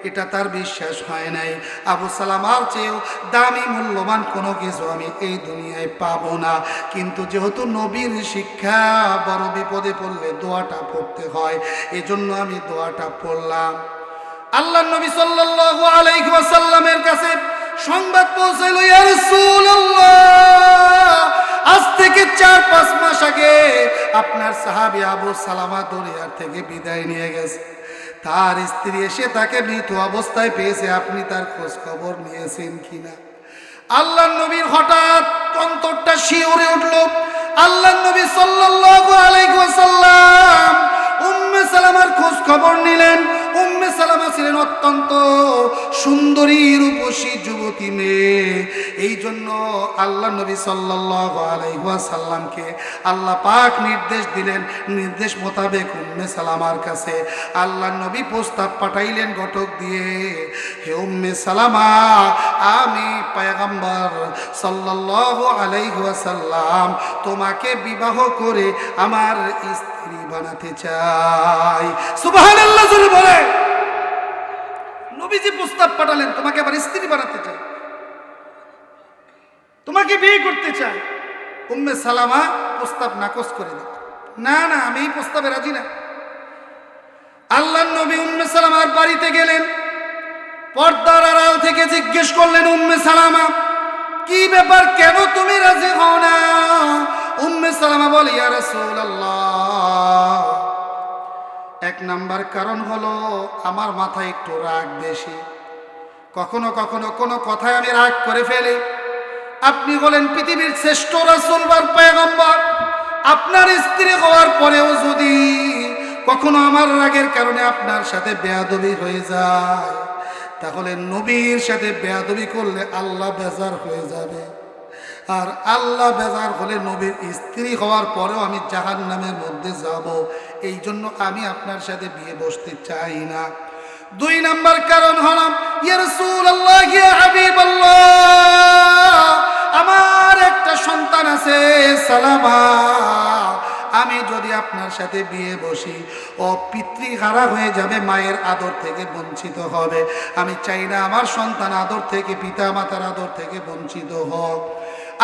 এটা তার বিশ্বাস হয় নাই। আবু সালামার চেয়েও দামি মূল্যবান কোনো কিছু আমি এই দুনিয়ায় পাবো না, কিন্তু যেহেতু নবীর শিক্ষা বড় বিপদে পড়লে দোয়াটা পড়তে হয়, এজন্য আমি দোয়াটা পড়লাম। আল্লাহ নবী সাল্লাল্লাহু আলাইহি ওয়াসাল্লামের কাছে সংবাদ পৌঁছাইল, ইয়া রাসূলুল্লাহ, আজ থেকে 4-5 মাস আগে আপনার সাহাবী আবু সালামা দুনিয়া থেকে বিদায় নিয়ে গেছে। তার স্ত্রী এসে তাকে মৃত অবস্থায় পেয়েছে, আপনি তার খোঁজ খবর নিয়েছেন কিনা? আল্লাহ নবীর হঠাৎ অন্তরটা শিউরে উঠল। আল্লাহ নবী সাল্লাল্লাহু আলাইহি ওয়াসাল্লাম উম্মে সালামার খোঁজ খবর নিলেন। উম্মে সালামা ছিলেন অত্যন্ত সুন্দরী রূপসী যুবতী মেয়ে। এই জন্য আল্লাহ নবী সাল্লাল্লাহু আলাইহি ওয়াসাল্লামকে আল্লাহ পাক নির্দেশ দিলেন, নির্দেশ মোতাবেক উম্মে সালামার কাছে আল্লাহ নবী প্রস্তাব পাঠাইলেন ঘটক দিয়ে, হে উম্মে সালামা, আমি পয়গম্বর সাল্লাল্লাহু আলাইহি ওয়াসাল্লাম তোমাকে বিবাহ করে আমার স্ত্রী বানাতে চাই। সুবহানাল্লাহ জোরে বলে। নবীজি প্রস্তাব পাঠালেন, তোমাকে আবার স্ত্রী বানাতে চাই, তোমাকে বিয়ে করতে চাই। উম্মে সালামা প্রস্তাব নাকচ করে দিল, না না, আমি এই প্রস্তাবে রাজি না। আল্লাহ নবী উম্মে সালামার বাড়িতে গেলেন, পর্দার আড়াল থেকে জিজ্ঞেস করলেন, উম্মে সালামা কি ব্যাপার, কেন তুমি রাজি হও না? উম্মে সালামা বলে, ইয়া রাসূলুল্লাহ, এক নাম্বার কারণ হলো আমার মাথায় একটু রাগ বেশি, কখনো কখনো কোনো কথায় আমি রাগ করে ফেলি। আপনি হলেন পৃথিবীর শ্রেষ্ঠ রাসূল বা পয়গম্বর, আপনার স্ত্রী হওয়ার পরেও যদি কখনো আমার রাগের কারণে আপনার সাথে বেয়াদবি হয়ে যায়, তাহলে নবীর সাথে বেয়াদবি করলে আল্লাহ বেজার হয়ে যাবে, আর আল্লাহ বেজার হলে নবীর স্ত্রী হওয়ার পরেও আমি জাহান্নামের মধ্যে যাব। এই জন্য আমি আপনার সাথে বিয়ে বসতে চাই না। 2 নাম্বার কারণ হলো, ইয়া রাসূলুল্লাহ, ইয়া হাবিবাল্লাহ, আমার একটা সন্তান আছে সালামা, আমি যদি আপনার সাথে বিয়ে বসি ও পিতৃহারা হয়ে যাবে, মায়ের আদর থেকে বঞ্চিত হবে। আমি চাই না আমার সন্তান আদর থেকে, পিতা মাতার আদর থেকে বঞ্চিত হোক।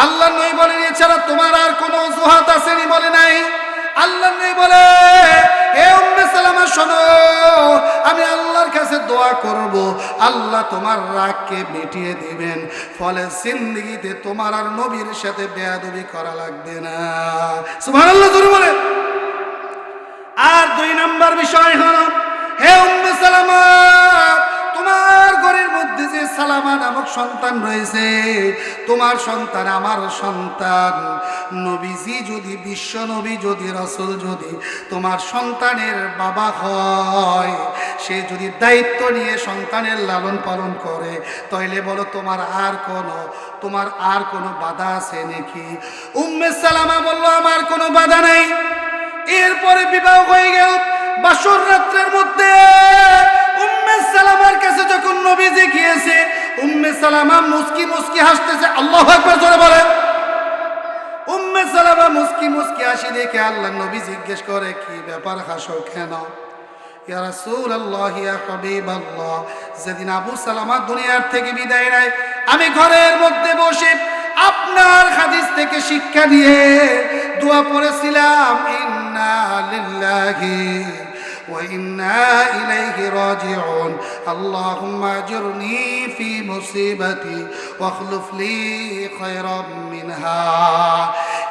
আল্লাহ নবী বলেন, এছাড়া তোমার আর কোনো অজুহাত আসেনি? বলে নাই। আল্লাহ নবী বলে, হে উম্মে সালামা শোনো, আমি আল্লাহর কাছে দোয়া করব, আল্লাহ তোমার রাগকে মিটিয়ে দিবেন, ফলে জিন্দেগিতে তোমার আর নবীর সাথে বেয়াদবি করা লাগবে না। সুবহানাল্লাহ জোরে বলেন। আর 2 নাম্বার বিষয় হলো, হে উম্মে সালামা, তোমার ঘরের মধ্যে যে সালামা নামক সন্তান রয়েছে, তোমার সন্তান আমার সন্তান। নবীজি যদি, বিশ্ব নবী যদি, রাসূল যদি তোমার সন্তানের বাবা হয়, সে যদি দায়িত্ব নিয়ে সন্তানের লালন পালন করে, তাইলে বলো তোমার আর কোনো বাধা আছে নাকি? উম্মে সালামা বলল, আমার কোনো বাধা নাই। এরপরে বিবাহ হয়ে গেল। বাসর রাত্রের মধ্যে উম্মে সালামার কাছে যখন নবীজি গিয়েছে, উম্মে সালামা মুস্কি মুস্কি হাসতেছে। আল্লাহু আকবার জোরে বলেন। উম্মে সালামা মুস্কি মুস্কি হাসি দেখে আল্লাহ নবী জিজ্ঞেস করে, কি ব্যাপার, হাসো কেন? ইয়া রাসূলুল্লাহ, ইয়া হাবিবাল্লাহ, যেদিন আবু সালামা দুনিয়ার থেকে বিদায় নেয়, আমি ঘরের মধ্যে বসে আপনার হাদিস থেকে শিক্ষা নিয়ে দোয়া পড়েছিলাম, ইন্না লিল্লাহি ওয়া ইন্না ইলাইহি রাজিউন, আল্লাহুম্মা আজরনি ফি মুসিবাতি ওয়াখলুফ লি খায়রাম মিনহা।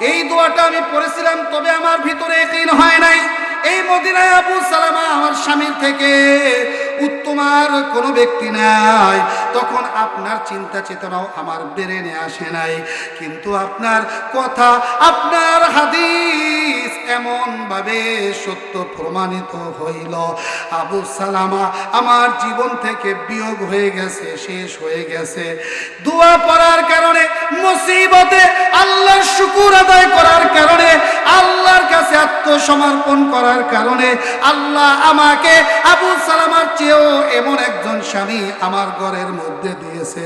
এই দোয়াটা আমি পড়েছিলাম, তবে আমার ভিতরে ইয়াকিন হয় নাই এই মদিনায় আবু সালামা আমার স্বামীর থেকে উত্তম আর কোনো ব্যক্তি নাই। তখন আপনার চিন্তা চেতনাও আমার ব্রেনে আসে নাই, কিন্তু আপনার কথা, আপনার হাদিস এমন ভাবে সত্য প্রমাণিত হইল, আবু সালামা আমার জীবন থেকে বিয়োগ হয়ে গেছে, শেষ হয়ে গেছে। দোয়া পড়ার কারণে, মুসিবতে আল্লাহর শুকর আদায় করার কারণে, আল্লাহর কাছে আত্মসমর্পণ করার কারণে আল্লাহ আমাকে আবু সালামার চেয়েও এমন একজন স্বামী আমার ঘরের মধ্যে দিয়েছে,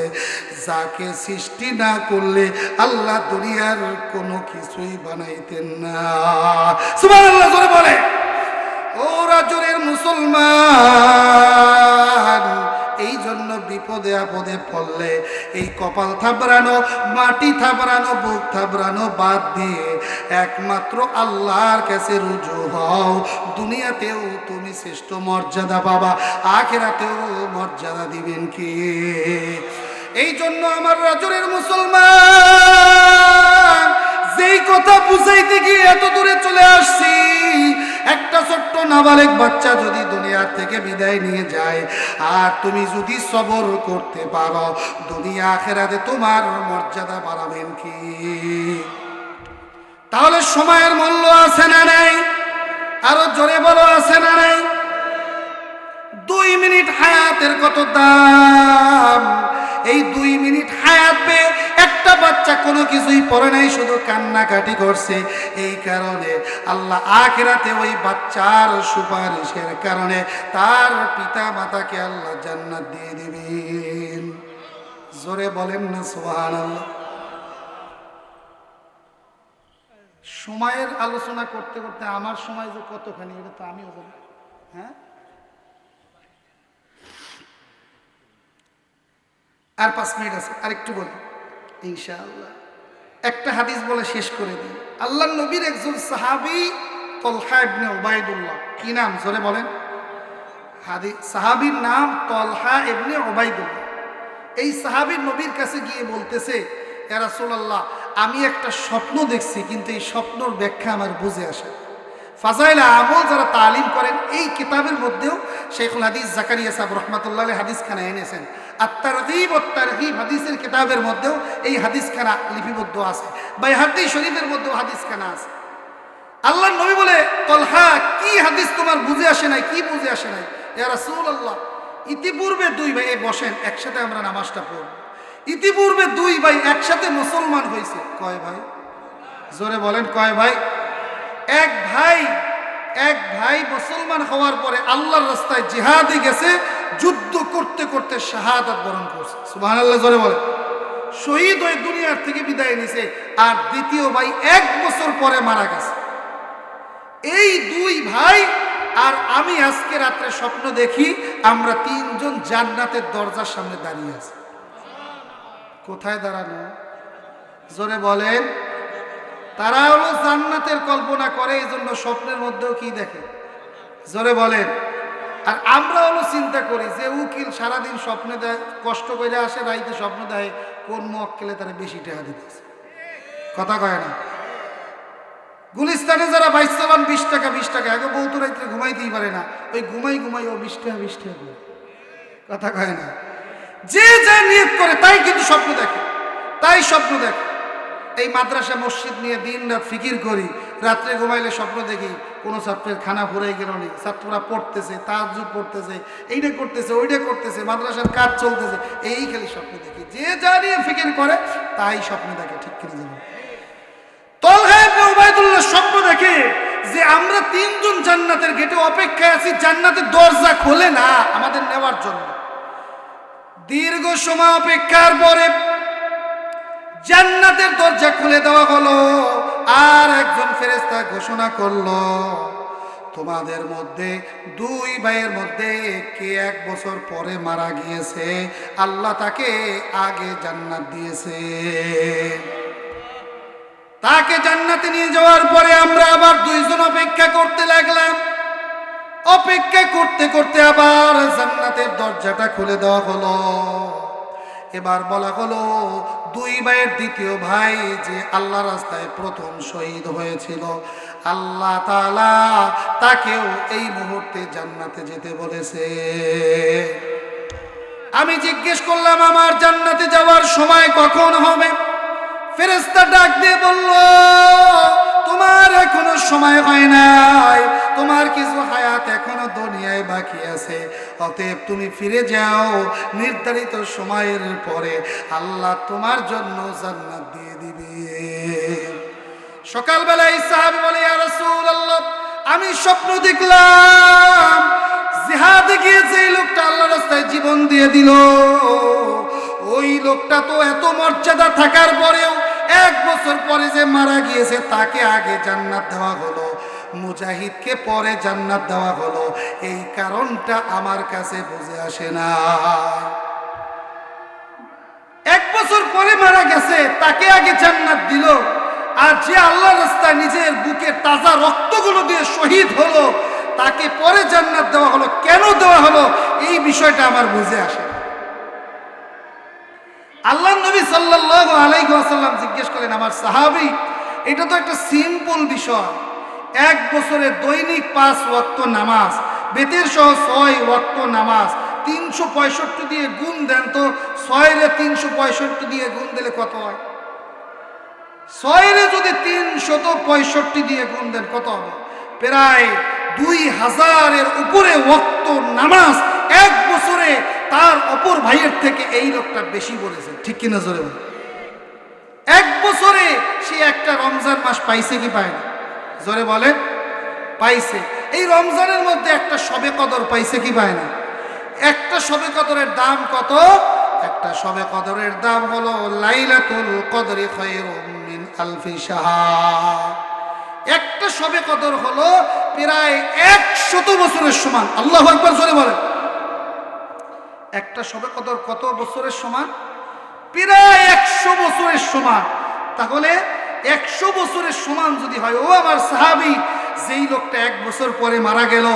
যাকে সৃষ্টি না করলে আল্লাহ দুনিয়ার কোনো কিছুই বানাইতেন না। সুবহানাল্লাহ জোরে বলে। ও রাজুরের মুসলমান, এই জন্য বিপদে আপদে পড়লে এই কপাল থাবড়ানো, মাটি থাবড়ানো, বুক থাবড়ানো বাদ দিয়ে একমাত্র আল্লাহর কাছে রুজু হও। দুনিয়াতেও তুমি শ্রেষ্ঠ মর্যাদা পাবা, আখিরাতেও মর্যাদা দিবেন কি। এই জন্য আমার রাজুরের মুসলমান, যেই কথা বুঝাইতে গিয়ে এত দূরে চলে আসছি, একটা ছোট্ট নাবালেগ বাচ্চা যদি দুনিয়ার থেকে বিদায় নিয়ে যায় আর তুমি যদি সবর করতে পারো, দুনিয়া আখিরাতে তোমার মর্যাদা বাড়াবেন কি। তাহলে সময়ের মূল্য আছে না নাই? আরো জোরে বলো, আছে না নাই? 2 মিনিট হায়াতের কত দাম। এই 2 মিনিট হায়াত পেয়ে একটা বাচ্চা কোনো কিছুই পড়ে নাই, শুধু কান্নাকাটি করছে। এই কারণে আল্লাহ আখিরাতে ওই বাচ্চার সুপারিশের কারণে তার পিতা মাতাকে আল্লাহ জান্নাত দিয়ে দিবেন। জোরে বলেন না সুবহানাল্লাহ। সময়ের আলোচনা করতে করতে আমার সময় যে কতখানি, এটা তো আমিও জানি। হ্যাঁ, আর 5 মিনিট আছে, আরেকটু বলি ইনশাআল্লাহ। একটা হাদিস বলে শেষ করে দিই। আল্লাহর নবীর একজন সাহাবী তলহা ইবনে উবাইদুল্লাহ, কি নাম জোরে বলেন? সাহাবীর নাম তলহা ইবনে উবাইদুল্লাহ। এই সাহাবী নবীর কাছে গিয়ে বলতেছে, ইয়া রাসূলুল্লাহ, আমি একটা স্বপ্ন দেখছি, কিন্তু এই স্বপ্নর ব্যাখ্যা আমার বুঝে আসে। ফাজাইলে আমল যারা তালিম করেন এই কিতাবের মধ্যেও শেখুল হাদিস জাকারিয়া সাহেব রহমাতুল্লাহ আলাইহি হাদিসখানা এনেছেন। আত-তারগীব ওয়াত তারগীব হাদিসের কিতাবের মধ্যেও এই হাদিসখানা লিপিবদ্ধ আছে, বাইহাকী শরীফের মধ্যেও হাদিসখানা আছে। আল্লাহর নবী বলে, তলহা, কি হাদিস তোমার বুঝে আসে নাই? কি বুঝে আসে নাই? ইয়া রাসূলুল্লাহ, ইতিপূর্বে 2 ভাই বসেন, একসাথে আমরা নামাজটা পড়ব। ইতিপূর্বে 2 ভাই একসাথে মুসলমান হয়েছে। কয় ভাই? জোরে বলেন, কয় ভাই? এক ভাই মুসলমান হওয়ার পরে আল্লাহর রাস্তায় জিহাদে গেছে, যুদ্ধ করতে করতে শাহাদাত বরণ করছে। সুবহানাল্লাহ জোরে বলে। শহীদ হয়ে দুনিয়ার থেকে বিদায় নিছে। আর দ্বিতীয় ভাই 1 বছর পরে মারা গেছে। এই 2 ভাই আর আমি আজকে রাত্রে স্বপ্ন দেখি, আমরা 3 জন জান্নাতের দরজার সামনে দাঁড়িয়ে আছি। কোথায় দাঁড়ানো? জোরে বলেন। তারা হলো জান্নাতের কল্পনা করে, এই জন্য স্বপ্নের মধ্যেও কি দেখে? জোরে বলেন। আর আমরা হলো চিন্তা করি যে উকিল সারাদিন স্বপ্নে দেয়, কষ্ট করে আসে, রাইতে স্বপ্ন দেয় কোন মুয়াক্কেলে তারা বেশি টাকা দিতেছে। কথা কয় না? গুলিস্তানে যারা বাইক চালান 20 টাকা 20 টাকা, আগে বউ তো রাইতে ঘুমাইতেই পারে না, ওই ঘুমাই ও 20 টাকা 20 টাকা করে। কথা কয় না? যে যা নিয়ত করে তাই কিন্তু স্বপ্ন দেখে, তাই স্বপ্ন দেখে। এই মাদ্রাসা মসজিদ নিয়ে দিন রাত ফিকির করি, রাত্রে ঘুমাইলে স্বপ্ন দেখি কোনো ছাত্রের খানা ফুরাই গেল নি, ছাত্ররা পড়তেছে, তাহাজ্জুদ পড়তেছে, এইটা করতেছে, ওইটা করতেছে, মাদ্রাসার কাজ চলতেছে, এই খালি স্বপ্ন দেখি। যে যা নিয়ে ফিকির করে তাই স্বপ্ন দেখে। ঠিক কিনা জানো? তলহা ইবনে উবাইদুল্লাহ স্বপ্ন দেখে যে আমরা 3 জন জান্নাতের গেটে অপেক্ষায় আছি, জান্নাতের দরজা খোলে না আমাদের নেওয়ার জন্য। দীর্ঘ সময় অপেক্ষার পরে জান্নাতের দরজা খুলে দেওয়া হলো, আর একজন ফেরেশতা ঘোষণা করলো, তোমাদের মধ্যে দুই ভাইয়ের মধ্যে কে 1 বছর পরে মারা গিয়েছে, আল্লাহ তাকে আগে জান্নাত দিয়েছে। তাকে জান্নাতে নিয়ে যাওয়ার পরে আমরা আবার দুইজন অপেক্ষা করতে লাগলাম। অপেক্ষা করতে করতে আবার জান্নাতের দরজাটা খুলে দেওয়া হলো। এবার বলা হলো দুই ভাইয়ের দ্বিতীয় ভাই যে আল্লাহ রাস্তায় প্রথম শহীদ হয়েছিল, আল্লাহ তাআলা তাকেও এই মুহূর্তে জান্নাতে যেতে বলেছে। আমি জিজ্ঞেস করলাম আমার জান্নাতে যাওয়ার সময় কখন হবে? ফেরেশতা ডাক দিয়ে বলল, তোমার এখনো সময় হয় নাই, তোমার কিছু হায়াত এখনো দুনিয়ায় বাকি আছে, অতএব তুমি ফিরে যাও, নির্ধারিত সময়ের পরে আল্লাহ তোমার জন্য জান্নাত দিয়ে দিবে। সকালবেলায় সাহাবী বলে, ইয়া রাসূলুল্লাহ, আমি স্বপ্ন দেখলাম জিহাদে গিয়ে যে লোকটা আল্লাহর রাস্তায় জীবন দিয়ে দিল, ওই লোকটা তো এত মর্যাদা থাকার পরেও 1 বছর পরে যে মারা গিয়েছে তাকে আগে জান্নাত দেওয়া হলো, মুজাহিদকে পরে জান্নাত দেওয়া হলো। এই কারণটা আমার কাছে বুঝে আসে না। 1 বছর পরে মারা গেছে তাকে আগে জান্নাত দিল, আর যে আল্লাহর রাস্তায় নিজের বুকের তাজা রক্তগুলো দিয়ে শহীদ হলো তাকে পরে জান্নাত দেওয়া হলো। কেন দেওয়া হলো এই বিষয়টা আমার বুঝে আসে না। আল্লাহর নবী সাল্লাল্লাহু আলাইহি ওয়াসাল্লাম জিজ্ঞেস করেন, আমার সাহাবী, এটা তো একটা সিম্পল বিষয়, 1 বছরে দৈনিক 5 ওয়াক্ত নামাজ, বেতের সহ 6 ওয়াক্ত নামাজ, 365 দিয়ে গুণ দেন তো, 6 রে 365 দিয়ে গুণ দিলে কত হয়? 6 রে যদি 365 দিয়ে গুণ দেন কত হবে? প্রায় 2000-এর উপরে ওয়াক্ত নামাজ 1 বছরে তার অপর ভাইয়ের থেকে এই লোকটা বেশি বলেছে, ঠিক কিনা জোরে বলে? 1 বছরে সে একটা রমজান মাস পাইছে কি পায় না? জোরে বলে পাইছে। এই রমজানের মধ্যে একটা শবে কদর পাইছে কি পায় না? একটা শবে কদরের দাম কত? একটা শবে কদরের দাম হলো লাইলাতুল কদরি খায়রুম মিন আলফি শাহর। একটা শবে কদর হলো প্রায় 100 বছরের সমান। আল্লাহু আকবার, জোরে বলেন। একটা শবে কদর কত বছরের সমান? প্রায় 100 বছরের সমান। তাহলে 100 বছরের সমান যদি হয়, ও আমার সাহাবী, যেই লোকটা 1 বছর পরে মারা গেল,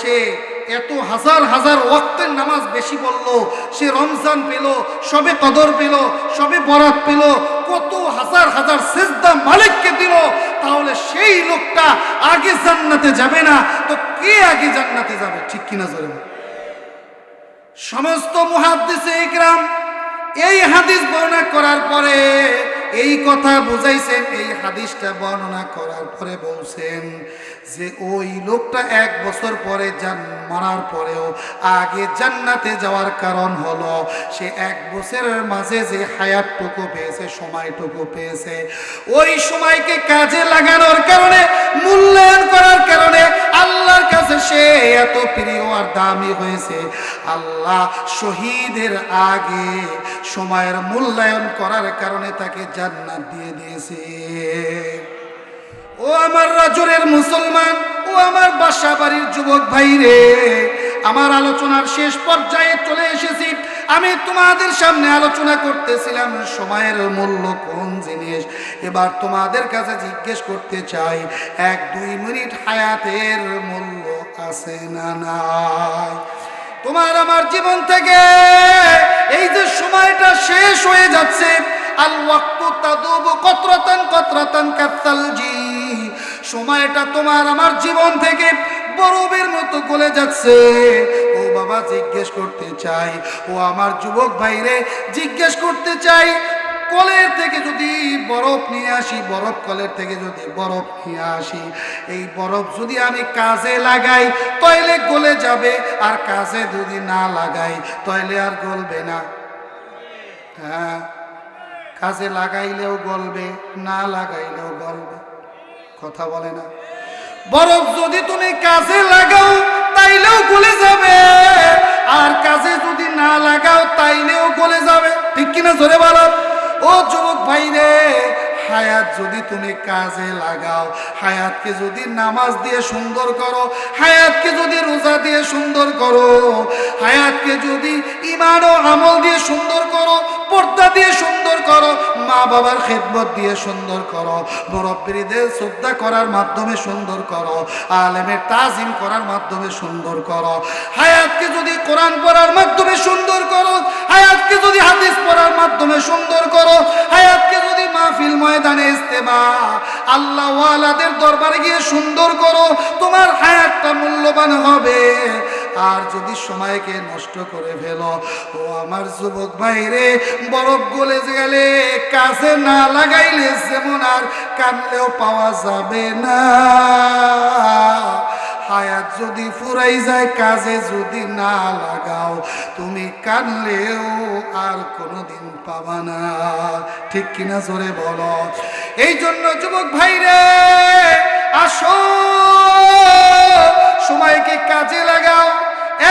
সে এত হাজার হাজার ওয়াক্তের নামাজ বেশি পড়লো, সে রমজান পেল, শবে কদর পেল, শবে বরাত পেল, কত হাজার হাজার সিজদা মালিককে দিল, তাহলে সেই লোকটা আগে জান্নাতে যাবে না তো কে আগে জান্নাতে যাবে? ঠিক কিনা জোরে? সমস্ত মুহাদ্দিসে ইকরাম এই হাদিস বর্ণনা করার পরে এই কথা বুঝাইছেন, এই হাদিসটা বর্ণনা করার পরে বলছেন যে ওই লোকটা 1 বছর পরে মারার পরেও আগে জান্নাতে যাওয়ার কারণ হলো সে 1 বছরের মাঝে যে হায়াতটুকু পেয়েছে, সময়টুকু পেয়েছে, ওই সময়কে কাজে লাগানোর কারণে, মূল্যায়ন করার কারণে আল্লাহর কাছে সে এত প্রিয় আর দামি হয়েছে। আল্লাহ শহীদের আগে সময়ের মূল্যায়ন করার কারণে তাকে জান্নাত দিয়ে দিয়েছে। ও আমার রাজুরের মুসলমান, ও আমার বাসা বাড়ির যুবক ভাই রে, আমার আলোচনার শেষ পর্যায়ে চলে এসেছি। আমি তোমাদের সামনে আলোচনা করতেছিলাম সময়ের মূল্য কোন জিনিস। এবার তোমাদের কাছে জিজ্ঞেস করতে চাই, 1-2 মিনিট হায়াতের মূল্য আছে না নাই? তোমার আমার জীবন থেকে এই যে সময়টা শেষ হয়ে যাচ্ছে, আল ওয়াক্তু তাদুবু কতরাতান কতরাতান কাসালজি, সময়টা তোমার আমার জীবন থেকে বরফের মতো গলে যাচ্ছে। ও বাবা, জিজ্ঞেস করতে চাই, ও আমার যুবক ভাইরে জিজ্ঞেস করতে চাই, কলের থেকে যদি বরফ নিয়ে আসি, বরফ কলের থেকে যদি বরফ নিয়ে আসি, এই বরফ যদি আমি কাজে লাগাই তাহলে গলে যাবে, আর কাজে যদি না লাগাই তাহলে আর গলবে না। হ্যাঁ, কাজে লাগাইলেও গলবে, না লাগাইলেও গলবে। কথা বলে না? বরফ যদি তুমি কাজে লাগাও তাইলেও গলে যাবে, আর কাজে যদি না লাগাও তাইলেও গলে যাবে। ঠিক কিনা জোরে বলো? ও যুবক ভাই রে, হায়াত যদি তুমি কাজে লাগাও, হায়াতকে যদি নামাজ দিয়ে সুন্দর করো, হায়াতকে যদি রোজা দিয়ে সুন্দর করো, হায়াতকে যদি ঈমান ও আমল দিয়ে সুন্দর করো, পর্দা দিয়ে সুন্দর করো, মা বাবার খেদমত দিয়ে সুন্দর করো, মুরব্বিদের শ্রদ্ধা করার মাধ্যমে সুন্দর করো, আলেমের তাজিম করার মাধ্যমে সুন্দর করো, হায়াতকে যদি কোরআন পড়ার মাধ্যমে সুন্দর করো, হায়াতকে যদি হাদিস পড়ার মাধ্যমে সুন্দর করো, হায়াতকে যদি মাহফিল ময়দানে ইস্তেমা আল্লাহ ওয়ালাদের দরবারে গিয়ে সুন্দর করো, তোমার হায়াতটা মূল্যবান হবে। আর যদি সময়কে নষ্ট করে ফেলো, ও আমার যুবক ভাইরে, বরফ গলে গেলে কাজে না লাগাইলে যেমন আর কানলেও পাওয়া যাবে না। হায়াত যদি ফুরাই যায়, কাজে যদি না লাগাও, তুমি কানলেও আর কোনোদিন পাবা না। ঠিক কিনা জোরে বলো। এই জন্য যুবক ভাইরে, আসো সময়কে কাজে লাগাও।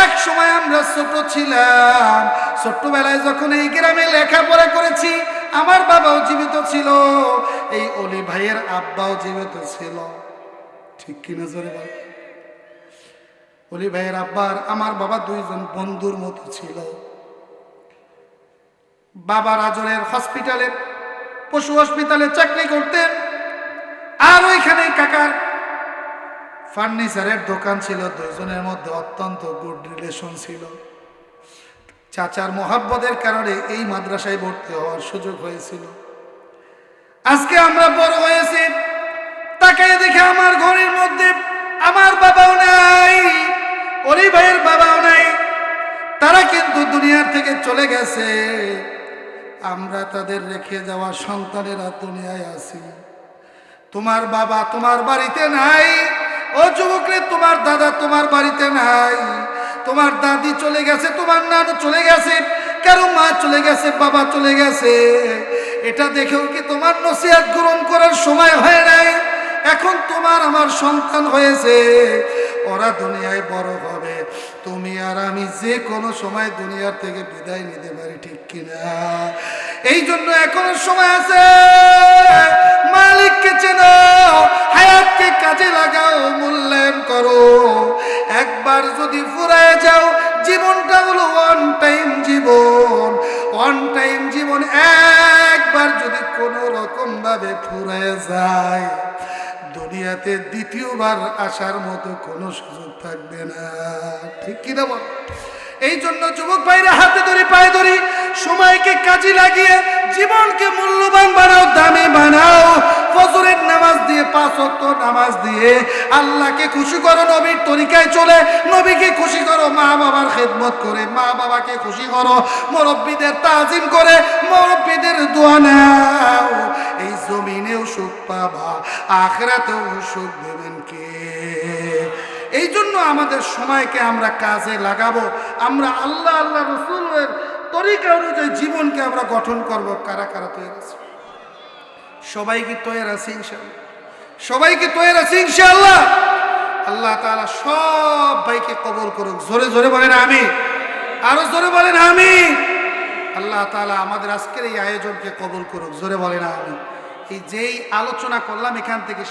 এক সময় আমরা ছোট ছিলাম, ছোট্টবেলায় যখন এই গ্রামে লেখাপড়া করেছি, আমার বাবাও জীবিত ছিল, এই অলি ভাইয়ের আব্বাও জীবিত ছিল। ঠিক কিনা জোরে বল। অলি ভাইয়ের আব্বার আমার বাবা দুইজন বন্ধুর মতো ছিল। বাবা রাজনের হসপিটালে, পশু হসপিটালে চাকরি করতেন, আর ওইখানে কাকার ফার্নিচারের দোকান ছিল। দুইজনের মধ্যে অত্যন্ত গুড রিলেশন ছিল। চাচার মোহাব্বতের কারণে এই মাদ্রাসায় ভর্তি হওয়ার সুযোগ হয়েছিল। আজকে আমরা বড় হয়েছি, তাকাই দেখে আমার ঘরের মধ্যে আমার বাবাও নাই, অলি ভাইয়ের বাবাও নাই। তারা কিন্তু দুনিয়ার থেকে চলে গেছে। আমরা তাদের রেখে যাওয়া সন্তানেরা দুনিয়ায় আছি। তোমার বাবা তোমার বাড়িতে নাই, ও যুবকরে, তোমার দাদা তোমার বাড়িতে নাই, তোমার দাদি চলে গেছে, তোমার নানু চলে গেছে, কারো মা চলে গেছে, বাবা চলে গেছে। এটা দেখেও কি তোমার নসিহত গ্রহণ করার সময় হয় নাই? এখন তোমার আমার সন্তান হয়েছে, ওরা দুনিয়ায় বড় হবে, তুমি আর আমি যে কোনো সময় দুনিয়ার থেকে বিদায় নিতে পারি। ঠিক কিনা? এই জন্য এখনো সময় আছে। মালিককে চেনো, হায়াতকে কাজে লাগাও, মূল্যায়ন করো। একবার যদি ফুরায় যাও, জীবনটা হলো ওয়ান টাইম জীবন। ওয়ান টাইম জীবন একবার যদি কোনো রকম ভাবে ফুরায় যায়, দুনিয়াতে দ্বিতীয়বার আসার মতো কোনো সুযোগ থাকবে না। ঠিক কিনা বল? এই জন্য যুবক ভাইরা, হাতে ধরি পায়ে ধরি, সময়কে কাজে লাগিয়ে জীবনকে মূল্যবান বানাও, দামি বানাও। ফজরের নামাজ দিয়ে, 5 ওয়াক্ত নামাজ দিয়ে আল্লাহকে খুশি করো, নবীর তরিকায় চলে নবীকে খুশি করো, মা বাবার খেদমত করে মা বাবাকে খুশি করো, মুরব্বিদের তাজিম করে মুরব্বিদের দোয়া নাও। এই জমিনেও সুখ পাবা, আখিরাতেও সুখ দেবেন কে? এই জন্য আমাদের সময়কে আমরা কাজে লাগাবো। আমরা আল্লাহ আল্লাহ রসুলের তরিকা অনুযায়ী জীবনকে আমরা গঠন করব। কারা কারা তৈরি আছে? সবাই কি তৈরি আছে? ইনশাআল্লাহ সবাই কি তৈরি আছে? ইনশাআল্লাহ আল্লাহ তাআলা সব ভাইকে কবুল করুক। জোরে জোরে বলেন আমিন, আরো জোরে বলেন আমিন। আল্লাহ তাআলা আমাদের আজকের এই আয়োজনকে কবুল করুক। জোরে বলেন আমিন। এই যেই আলোচনা করলাম, এখান থেকে